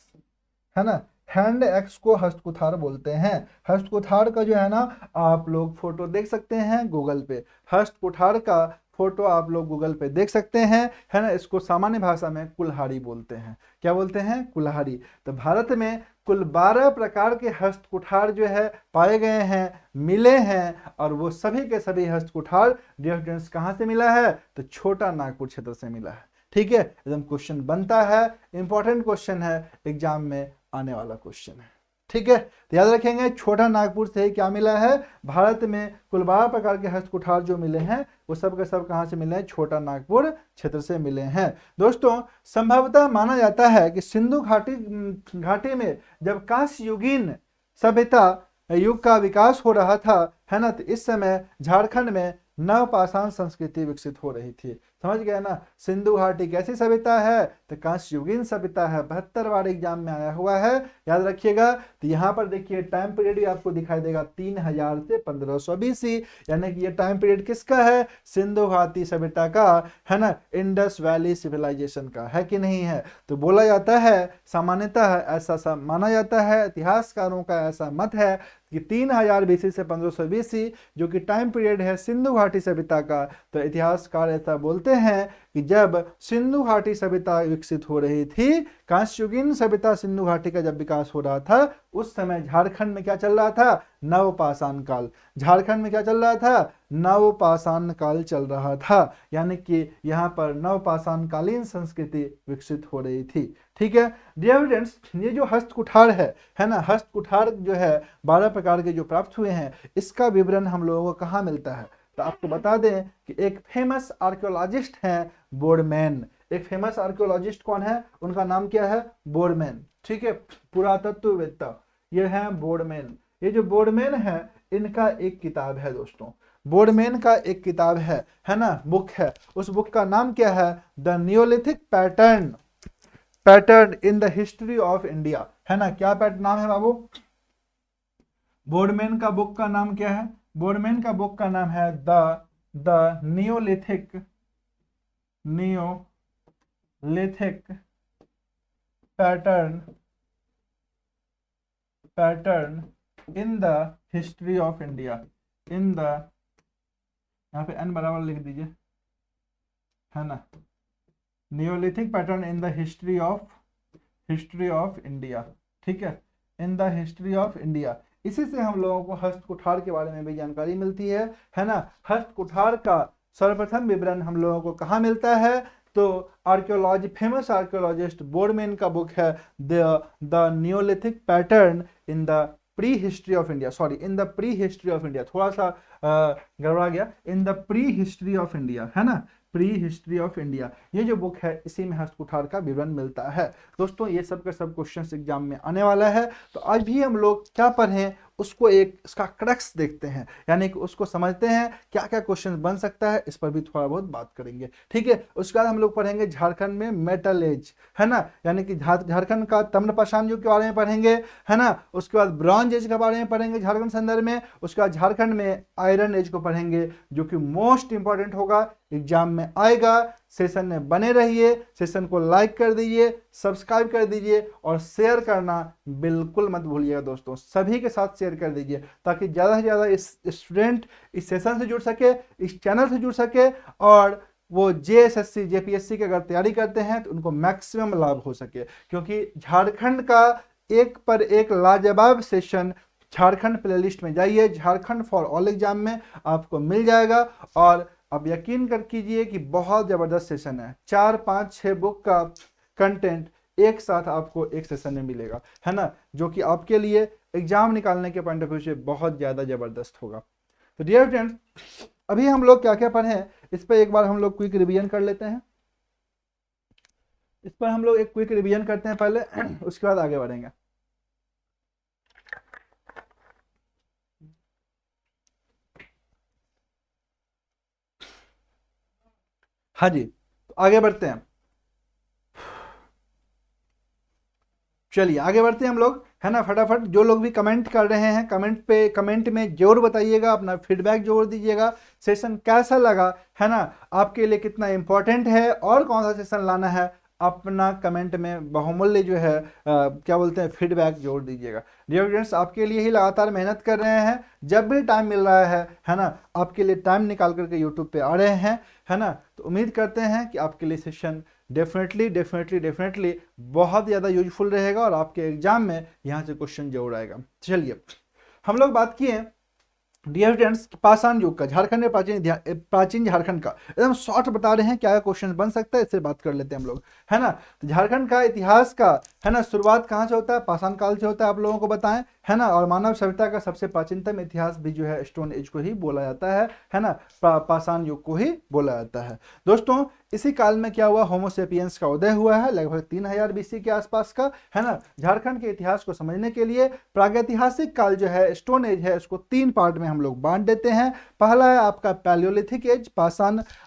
है ना, हैंड एक्स को हस्त कुठार बोलते हैं। हस्त कुठार का जो है ना आप लोग फोटो देख सकते हैं गूगल पे, हस्त कुठार का फोटो आप लोग गूगल पे देख सकते हैं, है ना। इसको सामान्य भाषा में कुल्हाड़ी बोलते हैं। क्या बोलते हैं? कुल्हाड़ी। तो भारत में कुल 12 प्रकार के हस्त कुठार जो है पाए गए हैं, मिले हैं, और वो सभी के सभी हस्त कुठार डियर स्टूडेंट्स कहाँ से मिला है? तो छोटा नागपुर क्षेत्र से मिला है। ठीक है, एकदम क्वेश्चन बनता है, इंपॉर्टेंट क्वेश्चन है, एग्जाम में आने वाला क्वेश्चन है। ठीक है, तो याद रखेंगे छोटा नागपुर से क्या मिला है? भारत में कुल 12 प्रकार के हस्त कुठार जो मिले हैं वो सब के सब कहां से मिले हैं? छोटा नागपुर क्षेत्र से मिले हैं। दोस्तों संभवतः माना जाता है कि सिंधु घाटी में जब कांस्य युगीन सभ्यता युग का विकास हो रहा था, है ना, तो इस समय झारखंड में नवपाषाण संस्कृति विकसित हो रही थी। समझ गए ना? सिंधु घाटी कैसी सभ्यता है? तो कांस्य युगीन सभ्यता है। 72 बार एग्जाम में आया हुआ है, याद रखिएगा। तो यहाँ पर देखिए टाइम पीरियड भी आपको दिखाई देगा 3000 से 1500 BC, यानी कि ये टाइम पीरियड किसका है? सिंधु घाटी सभ्यता का, है ना, इंडस वैली सिविलाइजेशन का, है कि नहीं है? तो बोला जाता है, सामान्यतः ऐसा माना जाता है, इतिहासकारों का ऐसा मत है कि 3000 BC से 1500 BC जो कि टाइम पीरियड है सिंधु घाटी सभ्यता का। तो इतिहासकार ऐसा बोलते हैं कि जब सिंधु घाटी सभ्यता विकसित हो रही थी, कांस्ययुगीन सभ्यता सिंधु घाटी का जब विकास हो रहा था, उस समय झारखंड में क्या चल रहा था? नवपाषाण काल। झारखंड में क्या चल रहा था? नवपाषाण काल चल रहा था, यानी कि यहाँ पर नवपाषाण कालीन संस्कृति विकसित हो रही थी। ठीक है डियर स्टूडेंट्स, ये जो हस्त कुठार है ना, हस्त कुठार जो है 12 प्रकार के जो प्राप्त हुए हैं, इसका विवरण हम लोगों को कहाँ मिलता है? तो आपको बता दें कि एक फेमस आर्कियोलॉजिस्ट हैं बोरमैन। एक फेमस आर्कियोलॉजिस्ट कौन है? उनका नाम क्या है? बोरमैन। ठीक है, पुरातत्ववेत्ता ये है बोरमैन। ये जो बोरमैन है इनका एक किताब है दोस्तों, बोरमैन का एक किताब है ना, बुक है। उस बुक का नाम क्या है? The Neolithic pattern in the history of India, है ना। क्या नाम है बाबू? बोरमैन का बुक का नाम क्या है? बोरमैन का बुक का नाम है the Neolithic pattern in the history of India. In the, यहाँ पे n बराबर लिख दीजिए, है ना, Neolithic pattern in the history of India. ठीक है, in the history of India. इसी से हम लोगों को हस्त कुठार के बारे में भी जानकारी मिलती है ना। हस्त कुठार का सर्वप्रथम विवरण हम लोगों को कहाँ मिलता है? तो आर्कियोलॉजी, फेमस आर्कियोलॉजिस्ट बोरमैन का बुक है the Neolithic pattern in the pre history of India, sorry in the pre history of India, थोड़ा सा गड़बड़ा गया, in the pre history of India, है ना, प्री हिस्ट्री ऑफ इंडिया। ये जो बुक है इसी में हस्त कुठार का विवरण मिलता है। दोस्तों ये सब के सब क्वेश्चंस एग्जाम में आने वाला है, तो आज भी हम लोग क्या पढ़ें उसको एक इसका क्रक्स देखते हैं, यानी कि उसको समझते हैं क्या क्या क्वेश्चन बन सकता है, इस पर भी थोड़ा बहुत बात करेंगे। ठीक है, उसके बाद हम लोग पढ़ेंगे झारखंड में मेटल एज, है ना, यानी कि झारखंड का ताम्रपाषाण युग के बारे में पढ़ेंगे, है ना। उसके बाद ब्रॉन्ज एज के बारे में पढ़ेंगे झारखंड संदर्भ में। उसके बाद झारखंड में आयरन एज को पढ़ेंगे, जो कि मोस्ट इंपॉर्टेंट होगा, एग्जाम में आएगा। सेशन में बने रहिए, सेशन को लाइक कर दीजिए, सब्सक्राइब कर दीजिए और शेयर करना बिल्कुल मत भूलिएगा दोस्तों, सभी के साथ शेयर कर दीजिए ताकि ज़्यादा से ज़्यादा इस स्टूडेंट इस सेशन से जुड़ सके, इस चैनल से जुड़ सके, और वो JSSC JPSC की अगर तैयारी करते हैं तो उनको मैक्सिमम लाभ हो सके। क्योंकि झारखंड का एक पर एक लाजवाब सेशन झारखंड प्लेलिस्ट में जाइए, झारखंड फॉर ऑल एग्जाम में आपको मिल जाएगा। और अब यकीन कर कीजिए कि बहुत ज़बरदस्त सेशन है, 4, 5, 6 बुक का कंटेंट एक साथ आपको एक सेशन में मिलेगा, है ना, जो कि आपके लिए एग्जाम निकालने के पॉइंट ऑफ व्यू से बहुत ज़्यादा ज़बरदस्त होगा। तो डियर फ्रेंड्स, अभी हम लोग क्या क्या पढ़े हैं इस पर एक बार हम लोग क्विक रिवीजन कर लेते हैं। इस पर हम लोग एक क्विक रिवीजन करते हैं पहले, उसके बाद आगे बढ़ेंगे। हाँ जी, तो आगे बढ़ते हैं। चलिए आगे बढ़ते हैं हम लोग, है ना। फटाफट जो लोग भी कमेंट कर रहे हैं, कमेंट में जरूर बताइएगा, अपना फीडबैक जरूर दीजिएगा, सेशन कैसा लगा, है ना, आपके लिए कितना इंपॉर्टेंट है और कौन सा सेशन लाना है, अपना कमेंट में बहुमूल्य जो है क्या बोलते हैं फीडबैक जरूर दीजिएगा। डियर फ्रेंड्स, आपके लिए ही लगातार मेहनत कर रहे हैं, जब भी टाइम मिल रहा है ना, आपके लिए टाइम निकाल करके यूट्यूब पे आ रहे हैं, है ना। तो उम्मीद करते हैं कि आपके लिए सेशन डेफिनेटली बहुत ज़्यादा यूजफुल रहेगा और आपके एग्जाम में यहाँ से क्वेश्चन जरूर आएगा। चलिए हम लोग बात किए डियर फ्रेंड्स पाषाण युग का, झारखंड में प्राचीन झारखंड का एकदम शॉर्ट बता रहे हैं क्या क्वेश्चन बन सकता है, इससे बात कर लेते हैं हम लोग, है ना। तो झारखंड का इतिहास का, है ना, शुरुआत कहाँ से होता है, पाषाण काल से होता है, आप लोगों को बताएं, है ना। और मानव सभ्यता का सबसे प्राचीनतम इतिहास भी जो है स्टोन एज को ही बोला जाता है ना, पाषाण युग को ही बोला जाता है। दोस्तों इसी काल में क्या हुआ, होमोसेपियंस का उदय हुआ है लगभग 3000 बीसी के आसपास का, है ना। झारखंड के इतिहास को समझने के लिए प्रागैतिहासिक काल जो है स्टोन एज है, उसको 3 पार्ट में हम लोग बांट देते हैं। पहला है आपका पैलियोलिथिक एज,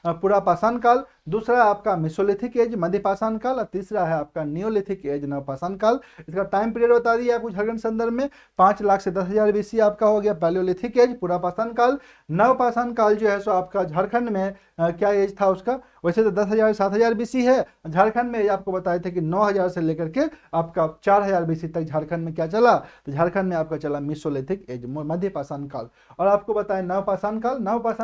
पूरा पाषाण काल, दूसरा है आपका मेसोलिथिक एज, मध्य पाषाण काल, और तीसरा है आपका नियोलिथिक एज, नवपाषाण काल। इसका टाइम पीरियड बता दिया आपको झारखंड संदर्भ में, 5 लाख से 10,000 बीसी आपका हो गया पैलियोलिथिक एज, पूरा पाषाण काल। नवपाषाण काल जो है सो आपका झारखंड में क्या एज था उसका, वैसे तो 10,000 7,000 बीसी है, झारखंड में आपको बताए थे कि 9,000 से लेकर के आपका 4,000 बीसी तक झारखंड में क्या चला, तो झारखंड में आपका चला मेसोलिथिक एज, मध्य पाषाण काल। और आपको बताएं नवपाषाण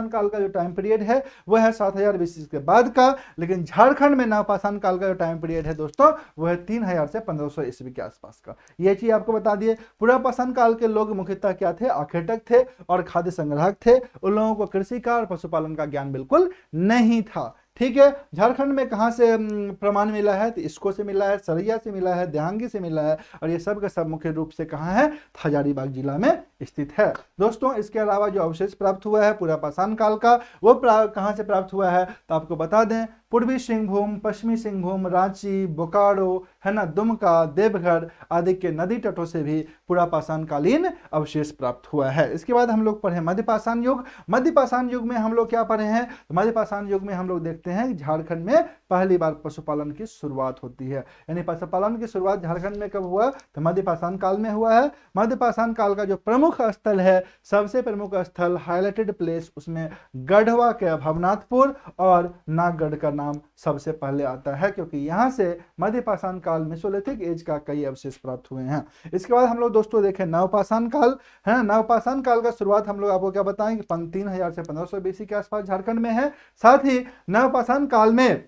काल का जो टाइम पीरियड है वो है 7,000 बीसी के बाद का, लेकिन झारखंड में नवपाषाण काल का जो टाइम पीरियड है दोस्तों वो है 3,000 से 1,500 ईस्वी के आसपास का। ये चीज आपको बता दिए। पुरापाषाण काल के लोग मुख्यतः क्या थे, आखेटक थे और खाद्य संग्राहक थे, उन लोगों को कृषि का और पशुपालन का ज्ञान बिल्कुल नहीं था। ठीक है, झारखंड में कहां से प्रमाण मिला है, तो इसको से मिला है, सरैया से मिला है, देहांगी से मिला है, और ये सब का सब मुख्य रूप से कहां है, हजारीबाग जिला में स्थित है। दोस्तों इसके अलावा जो अवशेष प्राप्त हुआ है पूरा पाषाण काल का, वो कहां से प्राप्त हुआ है, तो आपको बता दें पूर्वी सिंहभूम, पश्चिमी सिंहभूम, रांची, बोकारो, है ना, दुमका, देवघर आदि के नदी तटों से भी पूरा पाषाण कालीन अवशेष प्राप्त हुआ है। इसके बाद हम लोग पढ़े मध्य पाषाण युग। मध्य पाषाण युग में हम लोग क्या पढ़े हैं, तो मध्य पाषाण युग में हम लोग देखते हैं कि झारखंड में पहली बार पशुपालन की शुरुआत होती है, यानी पशुपालन की शुरुआत झारखंड में कब हुआ, तो मध्य पाषाण काल में हुआ है। मध्य पाषाण काल का जो प्रमुख स्थल है, सबसे प्रमुख स्थल हाईलाइटेड प्लेस, उसमें गढ़वा के भवनाथपुर और नागगढ़ का नाम सबसे पहले आता है, क्योंकि यहां से मध्य पाषाण काल मेसोलिथिक एज का कई अवशेष प्राप्त हुए हैं। इसके बाद हम लोग दोस्तों देखें नवपाषाण काल, है ना। नवपाषाण काल का शुरुआत हम लोग आपको क्या बताएं कि 3,000 से 1,500 बीसी के आसपास झारखंड में है। साथ ही नवपाषाण काल में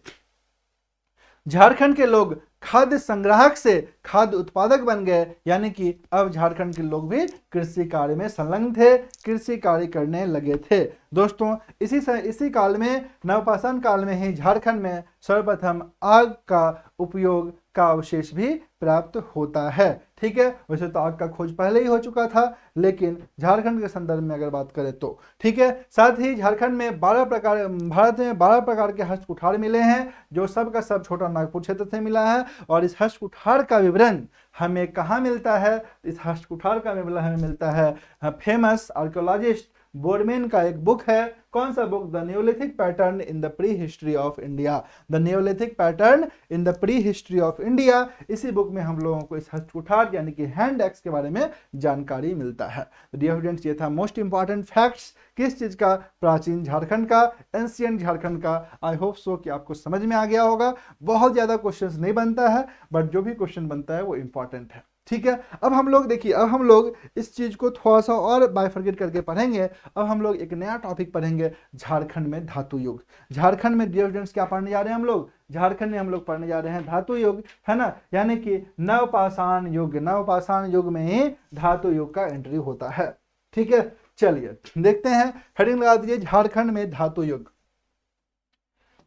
झारखंड के लोग खाद्य संग्राहक से खाद्य उत्पादक बन गए, यानी कि अब झारखंड के लोग भी कृषि कार्य में संलग्न थे, कृषि कार्य करने लगे थे। दोस्तों इसी काल में, नवपाषाण काल में ही झारखंड में सर्वप्रथम आग का उपयोग का अवशेष भी प्राप्त होता है। ठीक है, वैसे तो आग का खोज पहले ही हो चुका था, लेकिन झारखंड के संदर्भ में अगर बात करें तो ठीक है। साथ ही झारखंड में भारत में 12 प्रकार के हस्त कुठार मिले हैं, जो सब का सब छोटा नागपुर क्षेत्र से मिला है। और इस हस्त कुठार का विवरण हमें कहाँ मिलता है, इस हस्त कुठार का विवरण हमें मिलता है फेमस आर्कियोलॉजिस्ट बोरमेन का एक बुक है। कौन सा book, the Neolithic pattern in the pre history of India. The Neolithic pattern in the pre history of India, इसी बुक में हम लोगों को इस हस्त कुठार यानी कि हैंड एक्स के बारे में जानकारी मिलता है। तो डियर स्टूडेंट्स, ये था मोस्ट इंपॉर्टेंट फैक्ट्स, किस चीज का, प्राचीन झारखंड का, एंशिएंट झारखंड का। आई होप सो कि आपको समझ में आ गया होगा। बहुत ज्यादा क्वेश्चंस नहीं बनता है, बट जो भी क्वेश्चन बनता है वो इंपॉर्टेंट है। ठीक है, अब हम लोग देखिए, अब हम लोग इस चीज को थोड़ा सा और बाइफरकेट करके पढ़ेंगे। अब हम लोग एक नया टॉपिक पढ़ेंगे, झारखंड में धातु युग। झारखंड में डियर स्टूडेंट्स क्या पढ़ने जा रहे हैं हम लोग, झारखंड में हम लोग पढ़ने जा रहे हैं धातु युग, है ना, यानी कि नवपाषाण युग। नवपाषाण युग में ही धातु युग का एंट्री होता है। ठीक है, चलिए देखते हैं, हेडिंग लगा दीजिए झारखंड में धातु युग।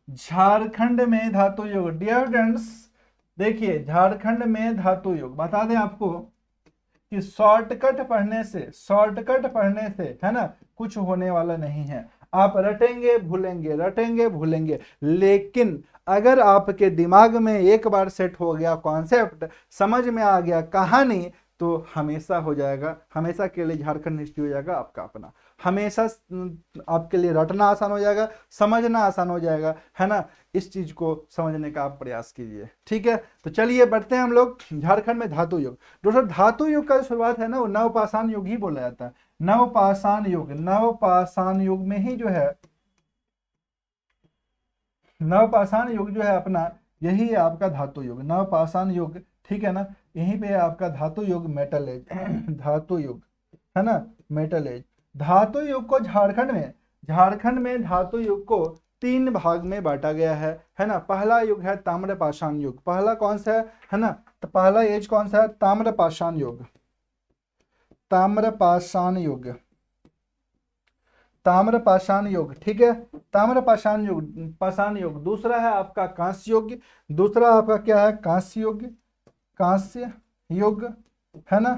झारखंड में धातु युग, डियर स्टूडेंट्स देखिए, झारखंड में धातु युग बता दें आपको कि शॉर्टकट पढ़ने से, है ना, कुछ होने वाला नहीं है। आप रटेंगे भूलेंगे, रटेंगे भूलेंगे, लेकिन अगर आपके दिमाग में एक बार सेट हो गया कॉन्सेप्ट, समझ में आ गया कहानी, तो हमेशा हो जाएगा, हमेशा के लिए झारखंड हिस्ट्री हो जाएगा आपका अपना। हमेशा आपके लिए रटना आसान हो जाएगा, समझना आसान हो जाएगा, है ना। इस चीज को समझने का आप प्रयास कीजिए, ठीक है। तो चलिए बढ़ते हैं हम लोग झारखंड में धातु युग। दोस्तों धातु युग का शुरुआत है ना, वो नवपाषाण युग ही बोला जाता है। नवपाषाण युग, नवपाषाण युग में ही जो है, नवपाषाण युग जो है अपना, यही है आपका धातु युग, नवपाषाण युग, ठीक है ना। यहीं पे है आपका धातु युग, मेटल एज, धातु युग, है ना, मेटल एज। धातु युग को झारखंड में धातु युग को 3 भाग में बांटा गया है ना। पहला युग है ताम्रपाषाण युग। पहला कौन सा है ना, तो पहला एज कौन सा है, ताम्रपाषाण युग, ताम्रपाषाण युग, ताम्रपाषाण युग, ठीक है, ताम्रपाषाण युग, पाषाण युग। दूसरा है आपका कांस्य युग, दूसरा आपका क्या है, कांस्य युग, कांस्य युग, है ना,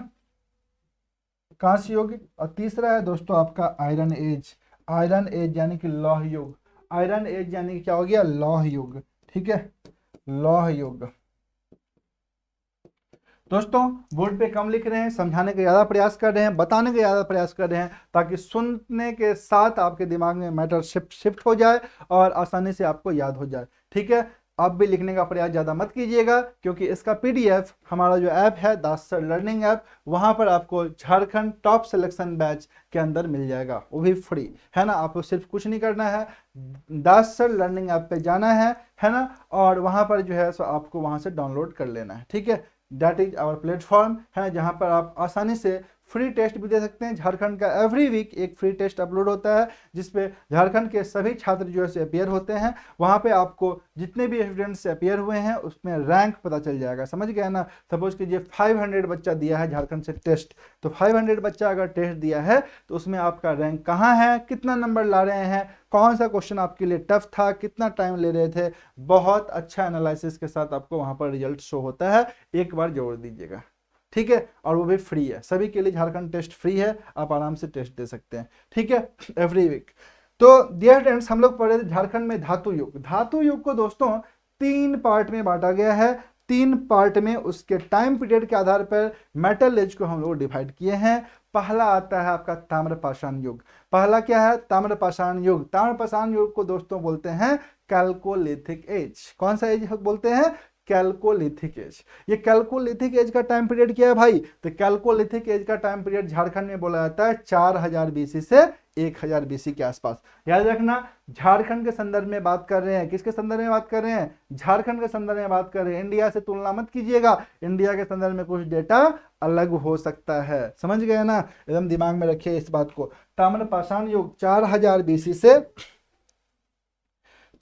कांस्य युग। और तीसरा है दोस्तों आपका आयरन एज, आयरन एज यानी कि लौह युग, आयरन एज यानी कि क्या हो गया, लौह युग, ठीक है, लौह युग। दोस्तों बोर्ड पे कम लिख रहे हैं, समझाने का ज़्यादा प्रयास कर रहे हैं, बताने का ज़्यादा प्रयास कर रहे हैं, ताकि सुनने के साथ आपके दिमाग में मैटर शिफ्ट हो जाए और आसानी से आपको याद हो जाए, ठीक है। आप भी लिखने का प्रयास ज़्यादा मत कीजिएगा, क्योंकि इसका पीडीएफ हमारा जो ऐप है दास सर लर्निंग ऐप, वहाँ पर आपको झारखंड टॉप सिलेक्शन बैच के अंदर मिल जाएगा, वो भी फ्री, है ना। आपको सिर्फ कुछ नहीं करना है, दास सर लर्निंग ऐप पे जाना है ना, और वहाँ पर जो है सो आपको वहाँ से डाउनलोड कर लेना है, ठीक है। दैट इज आवर प्लेटफॉर्म, है जहाँ पर आप आसानी से फ्री टेस्ट भी दे सकते हैं। झारखंड का एवरी वीक एक फ्री टेस्ट अपलोड होता है, जिसपे झारखंड के सभी छात्र जो है अपियर होते हैं। वहाँ पे आपको जितने भी स्टूडेंट्स अपियर हुए हैं उसमें रैंक पता चल जाएगा, समझ गए ना। सपोज कीजिए 500 बच्चा दिया है झारखंड से टेस्ट, तो 500 बच्चा अगर टेस्ट दिया है तो उसमें आपका रैंक कहाँ है, कितना नंबर ला रहे हैं, कौन सा क्वेश्चन आपके लिए टफ था, कितना टाइम ले रहे थे, बहुत अच्छा एनालिसिस के साथ आपको वहाँ पर रिजल्ट शो होता है। एक बार जोड़ दीजिएगा, ठीक है, और वो भी फ्री है, सभी के लिए झारखंड टेस्ट फ्री है, आप आराम से टेस्ट दे सकते हैं, ठीक है, एवरी वीक। तो डियर फ्रेंड्स, हम लोग पढ़े झारखंड में धातु युग। धातु युग को दोस्तों 3 पार्ट में बांटा गया है। 3 पार्ट में उसके टाइम पीरियड के आधार पर मेटल एज को हम लोग डिवाइड किए हैं। पहला आता है आपका ताम्रपाषाण युग। पहला क्या है, ताम्रपाषाण युग। ताम्रपाषाण युग को दोस्तों बोलते हैं कैल्कोलिथिक एज। कौन सा एज बोलते हैं, कैल्कोलिथिक एज। ये कैल्कोलिथिक एज का टाइम पीरियड क्या है भाई, तो कैल्कोलिथिक एज का टाइम पीरियड झारखंड में बोला जाता है 4000 बीसी से 1000 बीसी के आसपास। याद रखना, झारखंड के संदर्भ में बात कर रहे हैं, किसके संदर्भ में बात कर रहे हैं, झारखंड के संदर्भ में बात कर रहे हैं। इंडिया से तुलना मत कीजिएगा, इंडिया के संदर्भ में कुछ डेटा अलग हो सकता है, समझ गए ना, एकदम दिमाग में रखिए इस बात को। ताम्रपाषाण युग 4000 बीसी से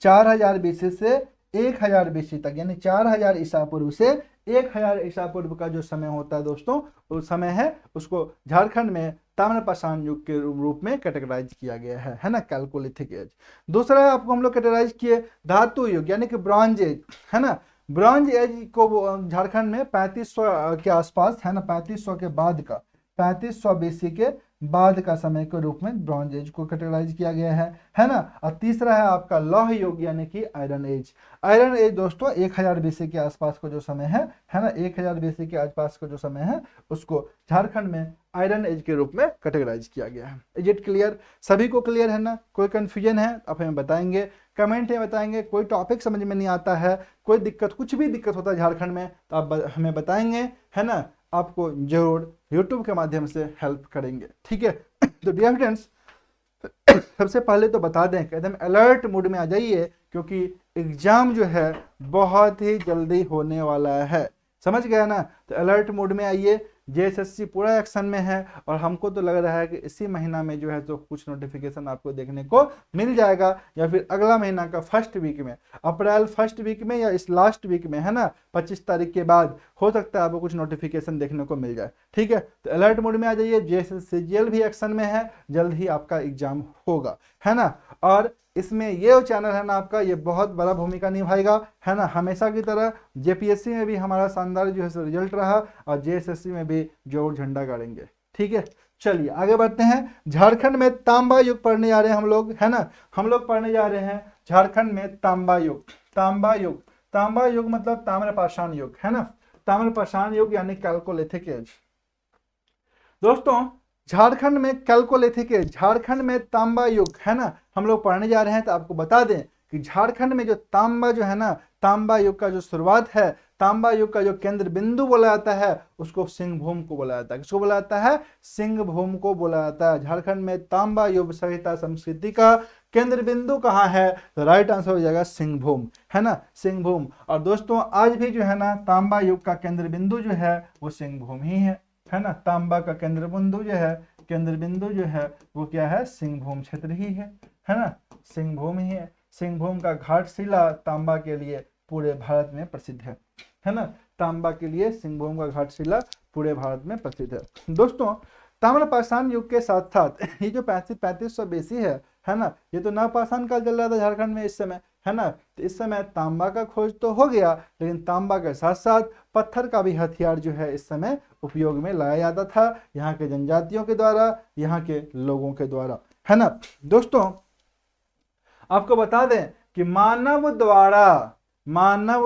4000 बीसी से 1000 बीसी तक, यानी 4000 ईसा पूर्व से 1000 ईसा पूर्व का जो समय होता है दोस्तों, वो समय है, उसको झारखंड में ताम्रपाषाण युग के रूप में कैटेगराइज किया गया है ना, कैल्कोलिथिक एज। दूसरा आपको हम लोग कैटेगराइज किए धातु युग, यानी कि ब्रॉन्ज एज, है ना। ब्रॉन्ज एज को झारखंड में 3500 के आसपास, है ना, 3500 के बाद का, 3500 बीसी के बाद का समय के रूप में ब्रॉन्ज एज को कैटेगराइज किया गया है ना। और तीसरा है आपका लौह युग, यानी कि आयरन एज। आयरन एज दोस्तों 1000 बीसी के आसपास का जो समय है ना, 1000 बीसी के आसपास का जो समय है, उसको झारखंड में आयरन एज के रूप में कैटेगराइज किया गया है। इज इट क्लियर, सभी को क्लियर है ना, कोई कंफ्यूजन है आप हमें बताएंगे, कमेंट में बताएंगे। कोई टॉपिक समझ में नहीं आता है, कोई दिक्कत, कुछ भी दिक्कत होता है झारखंड में, तो आप हमें बताएंगे, है ना, आपको जरूर YouTube के माध्यम से हेल्प करेंगे, ठीक है। तो डियर फ्रेंड्स, सबसे पहले तो बता दें कि एकदम अलर्ट मूड में आ जाइए, क्योंकि एग्जाम जो है बहुत ही जल्दी होने वाला है, समझ गया ना। तो अलर्ट मूड में आइए, जेएसएससी पूरा एक्शन में है, और हमको तो लग रहा है कि इसी महीना में जो है तो कुछ नोटिफिकेशन आपको देखने को मिल जाएगा, या फिर अगला महीना का फर्स्ट वीक में, अप्रैल फर्स्ट वीक में, या इस लास्ट वीक में, है ना, 25 तारीख के बाद हो सकता है आपको कुछ नोटिफिकेशन देखने को मिल जाए, ठीक है। तो अलर्ट मोड में आ जाइए, जेएसएससीजीएल भी एक्शन में है, जल्द ही आपका एग्जाम होगा, है ना। और इसमें ये जो चैनल है ना आपका, ये बहुत बड़ा भूमिका निभाएगा, है ना। हमेशा की तरह जेपीएससी में भी हमारा शानदार जो है रिजल्ट रहा, और जेएसएससी में भी जोर झंडा गाड़ेंगे, ठीक है। चलिए आगे बढ़ते हैं। झारखंड में तांबा युग पढ़ने जा रहे हैं हम लोग, है ना। हम लोग पढ़ने जा रहे हैं झारखंड में तांबा युग। तांबा युग, तांबा युग मतलब ताम्रपाषाण युग, है ना। ताम्रपाषाण युग यानी कैलकोलिथिक एज। दोस्तों झारखंड में कैलकोलिथिक एज, झारखंड में तांबा युग, है ना, हम लोग पढ़ने जा रहे हैं। तो आपको बता दें कि झारखंड में जो तांबा जो है ना, तांबा युग का जो शुरुआत है, तांबा युग का जो केंद्र बिंदु बोला जाता है उसको सिंहभूम को बोला जाता है। किसको बोला जाता है? सिंहभूम को बोला जाता है। झारखंड में तांबा युग सभ्यता संस्कृति का केंद्र बिंदु कहाँ है? तो राइट आंसर हो जाएगा सिंहभूम, है ना, सिंहभूम। और दोस्तों आज भी जो है ना तांबा युग का केंद्र बिंदु जो है वो सिंहभूम ही है ना। तांबा का केंद्र बिंदु जो है, केंद्र बिंदु जो है वो क्या है? सिंहभूम क्षेत्र ही है ना, सिंहभूम ही है। सिंहभूम का घाटशिला तांबा के लिए पूरे भारत में प्रसिद्ध है ना। तांबा के लिए सिंहभूम का घाटशिला पूरे भारत में प्रसिद्ध है। दोस्तों ताम्रपाषाण युग के साथ साथ ये जो 3500 BC है ना, ये तो नवपाषाण काल चल रहा था झारखंड में इस समय, है ना। तो इस समय तांबा का खोज तो हो गया, लेकिन तांबा के साथ साथ पत्थर का भी हथियार जो है इस समय उपयोग में लाया जाता था, यहाँ के जनजातियों के द्वारा, यहाँ के लोगों के द्वारा, है ना। दोस्तों आपको बता दें कि मानव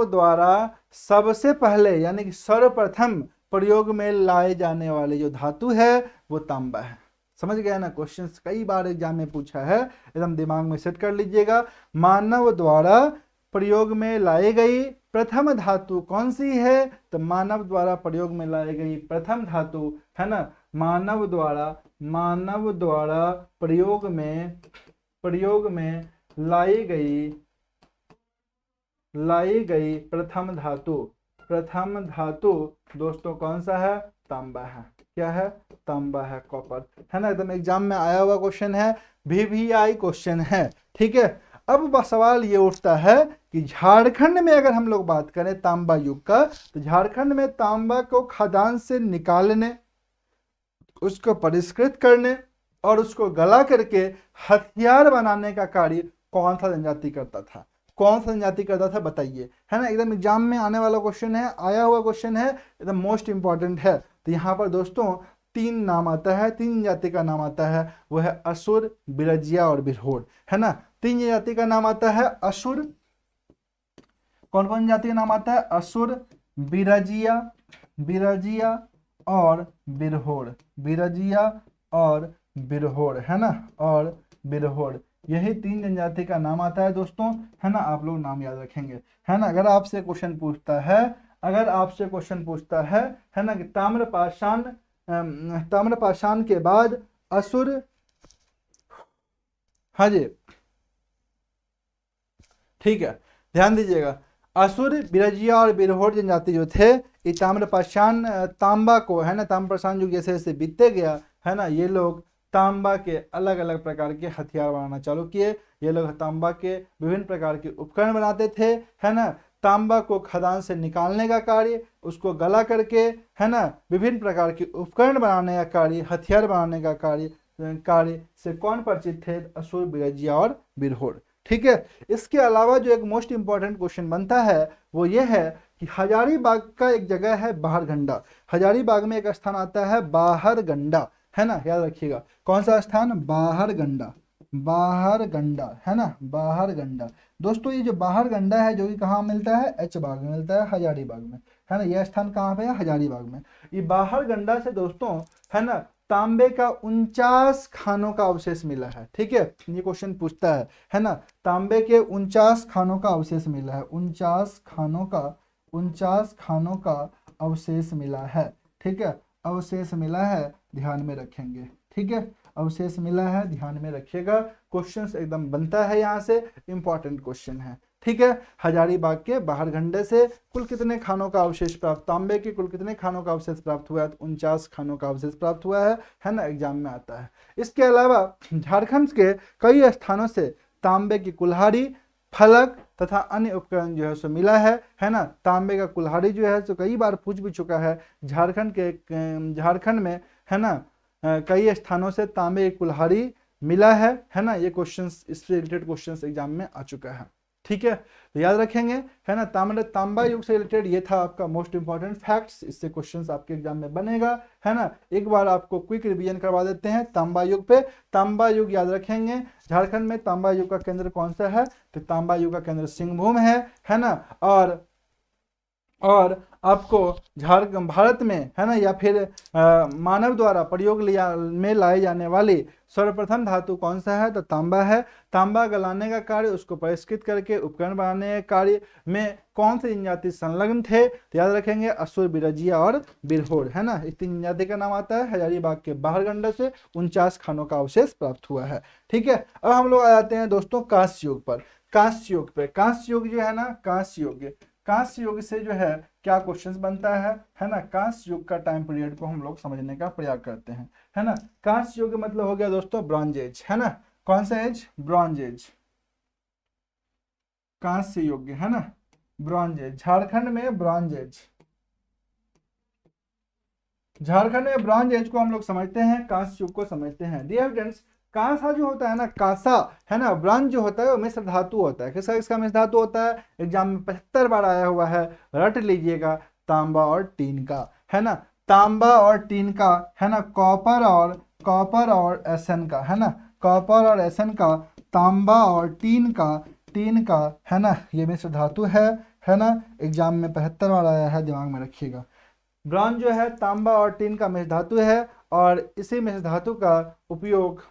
द्वारा सबसे पहले यानी कि सर्वप्रथम प्रयोग में लाए जाने वाले जो धातु है वो तांबा है। समझ गए ना, क्वेश्चंस कई बार एग्जाम में पूछा है, एकदम दिमाग में सेट कर लीजिएगा। मानव द्वारा प्रयोग में लाई गई प्रथम धातु कौन सी है? तो मानव द्वारा प्रयोग में लाई गई प्रथम धातु, है ना, मानव द्वारा प्रयोग में लाई गई प्रथम धातु दोस्तों कौन सा है? तांबा है। क्या है? तांबा है, कॉपर, है ना। एकदम एग्जाम में आया हुआ क्वेश्चन है, VVI क्वेश्चन है, ठीक है। अब सवाल ये उठता है कि झारखंड में अगर हम लोग बात करें तांबा युग का, तो झारखंड में तांबा को खदान से निकालने, उसको परिष्कृत करने और उसको गला करके हथियार बनाने का कार्य कौन सा जनजाति करता था? कौन सा जनजाति करता था बताइए, है ना। एकदम एग्जाम में आने वाला क्वेश्चन है, आया हुआ क्वेश्चन है, एकदम मोस्ट इंपॉर्टेंट है। तो यहाँ पर दोस्तों 3 नाम आता है, 3 जनजाति का नाम आता है, वो है असुर, बिरजिया और बिरहोर, है ना। 3 जनजाति का नाम आता है असुर। कौन कौन जाति का नाम आता है? असुर, बिरजिया और बिरहोर, है ना, और बिरहोर, यही 3 जनजाति का नाम आता है दोस्तों, है ना। आप लोग नाम याद रखेंगे, है ना। अगर आपसे क्वेश्चन पूछता है ना कि ताम्रपाषाण के बाद असुर, हाँ जी ठीक है, ध्यान दीजिएगा। असुर, बिरजिया और बिरहोर जनजाति जो थे, ये ताम्रपाषाण तांबा को, है ना, ताम्रपाषाण युग जैसे जैसे बीतते गया, है ना, ये लोग तांबा के अलग अलग प्रकार के हथियार बनाना चालू किए। ये लोग तांबा के विभिन्न प्रकार के उपकरण बनाते थे, है ना। तांबा को खदान से निकालने का कार्य, उसको गला करके, है ना, विभिन्न प्रकार के उपकरण बनाने का कार्य, हथियार बनाने का कार्य से कौन परिचित थे? असुर, बिरजिया और बिरहोर, ठीक है। इसके अलावा जो एक मोस्ट इंपॉर्टेंट क्वेश्चन बनता है वो ये है कि हजारीबाग का एक जगह है बाहरगंडा। हजारीबाग में एक स्थान आता है बाहरगंडा, है ना, याद रखिएगा। कौन सा स्थान? बाहरगंडा, है ना, बाहरगंडा। दोस्तों ये जो बाहरगंडा है जो कि कहाँ मिलता है? एच बाग में मिलता है, हजारीबाग में, है ना। यह स्थान कहाँ पे है? हजारीबाग में। ये बाहरगंडा से दोस्तों, है ना, तांबे का 49 खानों का अवशेष मिला है, ठीक है। ये क्वेश्चन पूछता है ना। तांबे के 49 खानों का अवशेष मिला है, 49 खानों का अवशेष मिला है, ठीक है। अवशेष मिला है, ध्यान में रखेंगे, ठीक है। अवशेष मिला है, ध्यान में रखिएगा। क्वेश्चंस एकदम बनता है, यहाँ से इंपॉर्टेंट क्वेश्चन है, ठीक है। हजारीबाग के बाहरगंडे से कुल कितने खानों का अवशेष प्राप्त, तांबे के कुल कितने खानों का अवशेष प्राप्त हुआ है? 49 खानों का अवशेष प्राप्त हुआ है ना, एग्जाम में आता है। इसके अलावा झारखंड के कई स्थानों से तांबे की कुल्हाड़ी, फलक तथा अन्य उपकरण जो है सो मिला है ना। तांबे का कुल्हाड़ी जो है सो कई बार पूछ भी चुका है झारखंड में, है ना, कई स्थानों से तांबे की कुल्हाड़ी मिला है ना। ये क्वेश्चंस, इससे रिलेटेड क्वेश्चंस एग्जाम में आ चुका है। ठीक है, तो याद रखेंगे, है ना। तांबा युग से रिलेटेड ये था आपका मोस्ट इंपॉर्टेंट फैक्ट्स। इससे क्वेश्चंस आपके एग्जाम में बनेगा, है ना। एक बार आपको क्विक रिवीजन करवा देते हैं तांबा युग पे। तांबा युग याद रखेंगे, झारखंड में तांबा युग का केंद्र कौन सा है, तो तांबा युग का केंद्र सिंहभूम है ना। और आपको झारखंड भारत में, है ना, या फिर मानव द्वारा प्रयोग में लाए जाने वाली सर्वप्रथम धातु कौन सा है, तो तांबा है। तांबा गलाने का कार्य, उसको परिष्कृत करके उपकरण बनाने के कार्य में कौन से जनजाति संलग्न थे, तो याद रखेंगे असुर, बिरजिया और बिरहोर, है ना। इस तीन जनजाति का नाम आता है। हजारीबाग के बाहरगंडा से 49 खानों का अवशेष प्राप्त हुआ है। ठीक है, अब हम लोग आ जाते हैं दोस्तों कांस्य युग पर। कांस्य युग पे, कांस्य युग जो है ना, कांस्य युग से जो है क्या क्वेश्चंस बनता है ना। कांस्य युग का टाइम पीरियड को हम लोग समझने का प्रयास करते हैं, है ना। कांस्य युग मतलब हो गया दोस्तों ब्रॉन्ज एज, है ना। कौन सा एज, ब्रॉन्ज एज, कांस्य युग, है ना, ब्रॉन्ज एज। झारखंड में ब्रॉन्ज एज, झारखंड में ब्रॉन्ज एज को हम लोग समझते हैं, कांस्य युग को समझते हैं। डियर फ्रेंड्स, कांसा जो होता है ना, कांसा, है ना, ब्रॉन्ज जो होता है वो मिश्र धातु होता है। किसका किसका मिश्र धातु होता है, एग्जाम में 75 बार आया हुआ है, रट लीजिएगा। तांबा और टीन का, है ना, तांबा और टीन का, है ना। कॉपर और एसन का, है ना, कॉपर और एसन का, तांबा और टीन का, है ना, ये मिश्र धातु है ना। एग्जाम में 75 बार आया है, दिमाग में रखिएगा। ब्रॉन्ज जो है तांबा और टीन का मिश्र धातु है, और इसी मिश्र धातु का उपयोग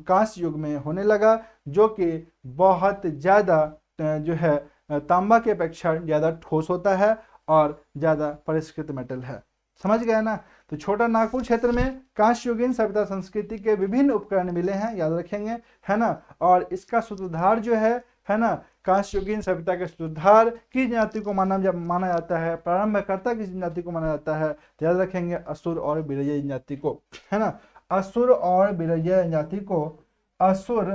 कांस्य युग में होने लगा, जो कि बहुत ज़्यादा जो है तांबा की अपेक्षा ज़्यादा ठोस होता है और ज़्यादा परिष्कृत मेटल है। समझ गए ना। तो छोटा नागपुर क्षेत्र में कांस्य युगीन सभ्यता संस्कृति के विभिन्न उपकरण मिले हैं, याद रखेंगे, है ना। और इसका सूत्रधार जो है ना, कांस्य युगीन सभ्यता के सूत्रधार की जनजाति को माना जाता है, प्रारंभकर्ता की जनजाति को माना जाता है, तो याद रखेंगे असुर और बिरजय जनजाति को, है ना। असुर और बिरजय जनजाति को, असुर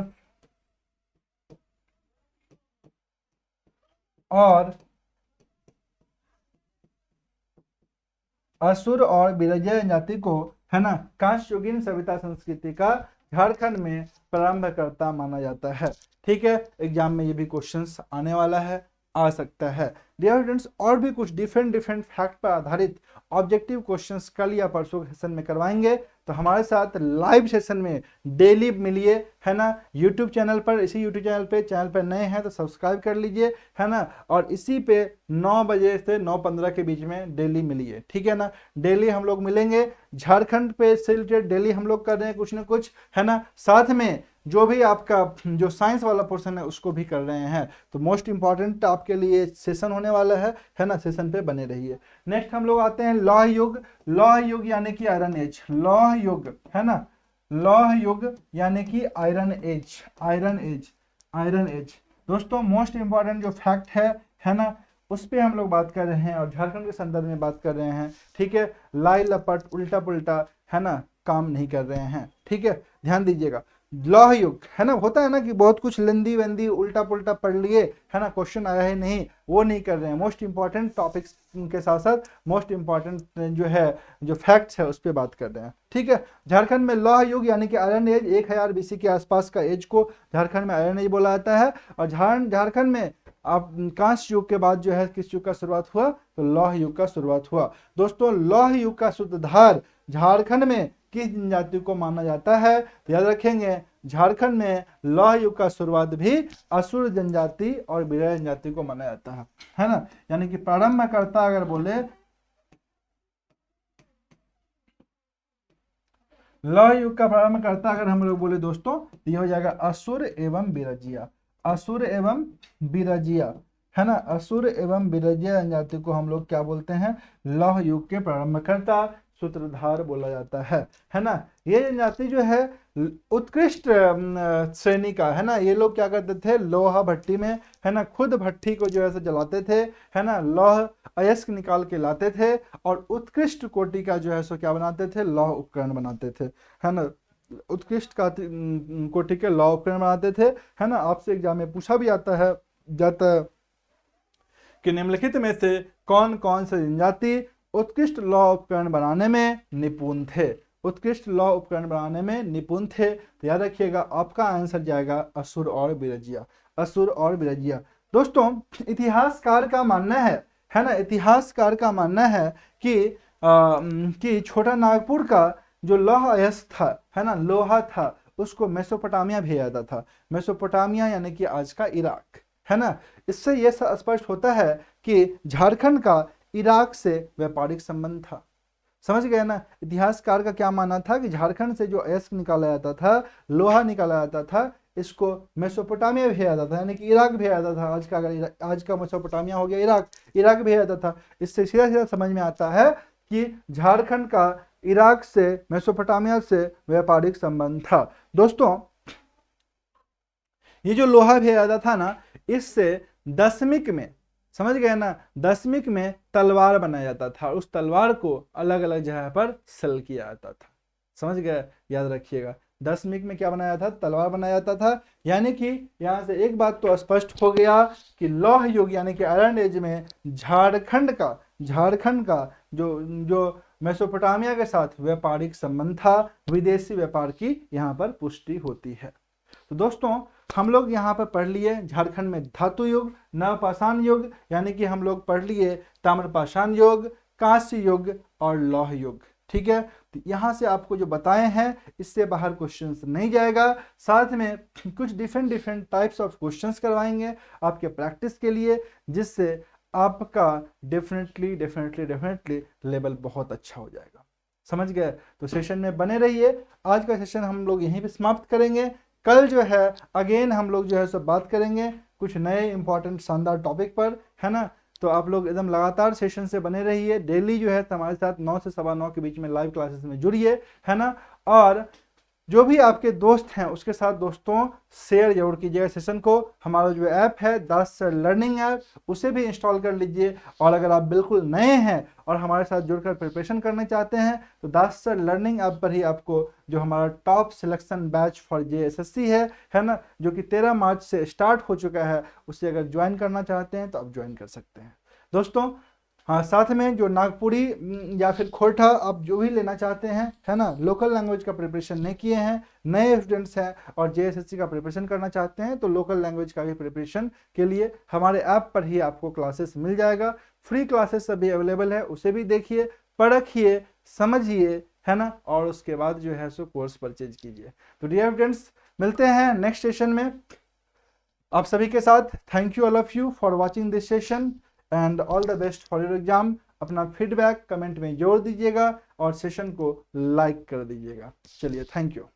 और बिरजय जनजाति को, है ना, कांस्य युगीन सभ्यता संस्कृति का झारखंड में प्रारंभकर्ता माना जाता है। ठीक है, एग्जाम में ये भी क्वेश्चंस आने वाला है, आ सकता है। डियर फ्रेंड्स, और भी कुछ डिफरेंट फैक्ट पर आधारित ऑब्जेक्टिव क्वेश्चंस कल या परसों के सेशन में करवाएंगे, तो हमारे साथ लाइव सेशन में डेली मिलिए, है ना। यूट्यूब चैनल पर, इसी यूट्यूब चैनल पर नए हैं तो सब्सक्राइब कर लीजिए, है ना। और इसी पे 9 बजे से 9:15 के बीच में डेली मिलिए, ठीक है ना। डेली हम लोग मिलेंगे, झारखंड पे से रिलेटेड डेली हम लोग कर रहे हैं कुछ ना कुछ, है ना। साथ में जो भी आपका जो साइंस वाला पोर्शन है उसको भी कर रहे हैं, तो मोस्ट इंपॉर्टेंट आपके लिए सेशन होने वाला है ना। सेशन पे बने रहिए। नेक्स्ट हम लोग आते हैं लौह युग यानी कि आयरन एज, लौह युग, है ना, लौह युग यानी कि आयरन एज। दोस्तों मोस्ट इंपॉर्टेंट जो फैक्ट है ना, उस पर हम लोग बात कर रहे हैं और झारखंड के संदर्भ में बात कर रहे हैं। ठीक है, लाई लपट उल्टा पुल्टा, है ना, काम नहीं कर रहे हैं। ठीक है, ध्यान दीजिएगा। लौह युग, है ना, होता है ना कि बहुत कुछ लेंदी वेंदी उल्टा पुल्टा पढ़ लिए, है ना, क्वेश्चन आया है नहीं, वो नहीं कर रहे हैं। मोस्ट इंपॉर्टेंट टॉपिक्स के साथ साथ मोस्ट इंपॉर्टेंट जो फैक्ट्स है उस पर बात कर रहे हैं। ठीक है, झारखंड में लौह युग यानी कि आयरन एज 1000 BC के आसपास का एज को झारखंड में आयरन एज बोला जाता है। और झारखंड में अब कांस्य युग के बाद जो है किस युग का शुरुआत हुआ, तो लौह युग का शुरुआत हुआ। दोस्तों लौह युग का सूत्रधार झारखंड में किस जनजाति को माना जाता है, तो याद रखेंगे झारखंड में लौह युग का शुरुआत भी असुर जनजाति और बिरजय जनजाति को माना जाता है ना। यानी कि प्रारंभकर्ता अगर बोले, लौह युग का प्रारंभकर्ता अगर हम लोग बोले दोस्तों, तो ये हो जाएगा असुर एवं बिरजिया, असुर एवं बिरजिया, है ना। असुर एवं बिरजिया जनजाति को हम लोग क्या बोलते हैं, लौह युग के प्रारंभकर्ता सूत्रधार बोला जाता है ना। ये जनजाति जो है उत्कृष्ट श्रेणी का, है ना। ये लोग क्या करते थे, लोहा भट्टी में, है ना, खुद भट्टी को जो है जलाते थे, है ना, लौह अयस्क निकाल के लाते थे और उत्कृष्ट कोटि का जो है सो क्या बनाते थे, लौह उपकरण बनाते थे, है ना। उत्कृष्ट कोटि के लौह उपकरण बनाते थे, है ना। आपसे एग्जाम में पूछा भी जाता है कि निम्नलिखित में से कौन कौन से जनजाति उत्कृष्ट लौह उपकरण बनाने में निपुण थे, उत्कृष्ट लौह उपकरण बनाने में निपुण थे। तो याद रखिएगा आपका आंसर जाएगा असुर और बिरजिया, असुर और बिरजिया। दोस्तों इतिहासकार का मानना है ना, इतिहासकार का मानना है कि छोटा नागपुर का जो लौह अयस्क था, है ना, लोहा था, उसको मेसोपोटामिया भेजा जाता था। मेसोपोटामिया यानी कि आज का इराक, है ना। इससे यह स्पष्ट होता है कि झारखंड का इराक से व्यापारिक संबंध था। समझ गए ना। इतिहासकार का क्या मानना था कि झारखंड से जो अयस्क निकाला जाता था, लोहा निकाला जाता था, इसको मेसोपोटामिया भेजा जाता था, यानी कि इराक भेजा जाता था। आज का अगर आज का मेसोपोटामिया हो गया इराक, इराक भेजा जाता था। इससे सीधा सीधा समझ में आता है कि झारखंड का इराक से, मेसोपोटामिया से व्यापारिक संबंध था। दोस्तों ये जो लोहा भेजा जाता था ना, इससे दशमिक में, समझ गए ना, दशमिक में तलवार बनाया जाता था। उस तलवार को अलग अलग जगह पर सेल किया जाता था। समझ गए, याद रखिएगा। दशमिक में क्या बनाया था, तलवार बनाया जाता था। यानी कि यहाँ से एक बात तो स्पष्ट हो गया कि लौह युग यानी कि आयरन एज में झारखंड का जो जो मेसोपोटामिया के साथ व्यापारिक संबंध था, विदेशी व्यापार की यहाँ पर पुष्टि होती है। तो दोस्तों हम लोग यहाँ पर पढ़ लिए झारखंड में धातु युग, नवपाषाण युग, यानी कि हम लोग पढ़ लिए ताम्रपाषाण युग, कांस्य युग और लौह युग। ठीक है, तो यहाँ से आपको जो बताए हैं इससे बाहर क्वेश्चंस नहीं जाएगा। साथ में कुछ डिफरेंट टाइप्स ऑफ क्वेश्चंस करवाएंगे आपके प्रैक्टिस के लिए, जिससे आपका डेफिनेटली लेवल बहुत अच्छा हो जाएगा। समझ गए, तो सेशन में बने रहिए। आज का सेशन हम लोग यहीं पे समाप्त करेंगे। कल जो है अगेन हम लोग जो है सब बात करेंगे कुछ नए इंपॉर्टेंट शानदार टॉपिक पर, है ना। तो आप लोग एकदम लगातार सेशन से बने रहिए। डेली जो है हमारे साथ 9 से 9:15 के बीच में लाइव क्लासेस में जुड़िए, है ना। और जो भी आपके दोस्त हैं उसके साथ दोस्तों शेयर जरूर कीजिएगा सेशन को। हमारा जो ऐप है दास सर लर्निंग ऐप, उसे भी इंस्टॉल कर लीजिए। और अगर आप बिल्कुल नए हैं और हमारे साथ जुड़कर प्रिपरेशन करना चाहते हैं तो दास सर लर्निंग ऐप पर ही आपको जो हमारा top selection batch for JSSC है ना, जो कि 13 मार्च से स्टार्ट हो चुका है, उसे अगर ज्वाइन करना चाहते हैं तो आप ज्वाइन कर सकते हैं दोस्तों। हाँ, साथ में जो नागपुरी या फिर खोरठा आप जो भी लेना चाहते हैं, है ना, लोकल लैंग्वेज का प्रिपरेशन नहीं किए हैं, नए स्टूडेंट्स हैं और JSSC का प्रिपरेशन करना चाहते हैं, तो लोकल लैंग्वेज का भी प्रिपरेशन के लिए हमारे ऐप पर ही आपको क्लासेस मिल जाएगा। फ्री क्लासेस अभी अवेलेबल है, उसे भी देखिए, परखिए, समझिए, है ना, और उसके बाद जो है सो कोर्स परचेज कीजिए। तो डियर स्टूडेंट्स, मिलते हैं नेक्स्ट सेशन में आप सभी के साथ। Thank you all of you for watching this session and all the best for your exam. अपना फीडबैक कमेंट में जोड़ दीजिएगा और सेशन को लाइक कर दीजिएगा। चलिए, थैंक यू।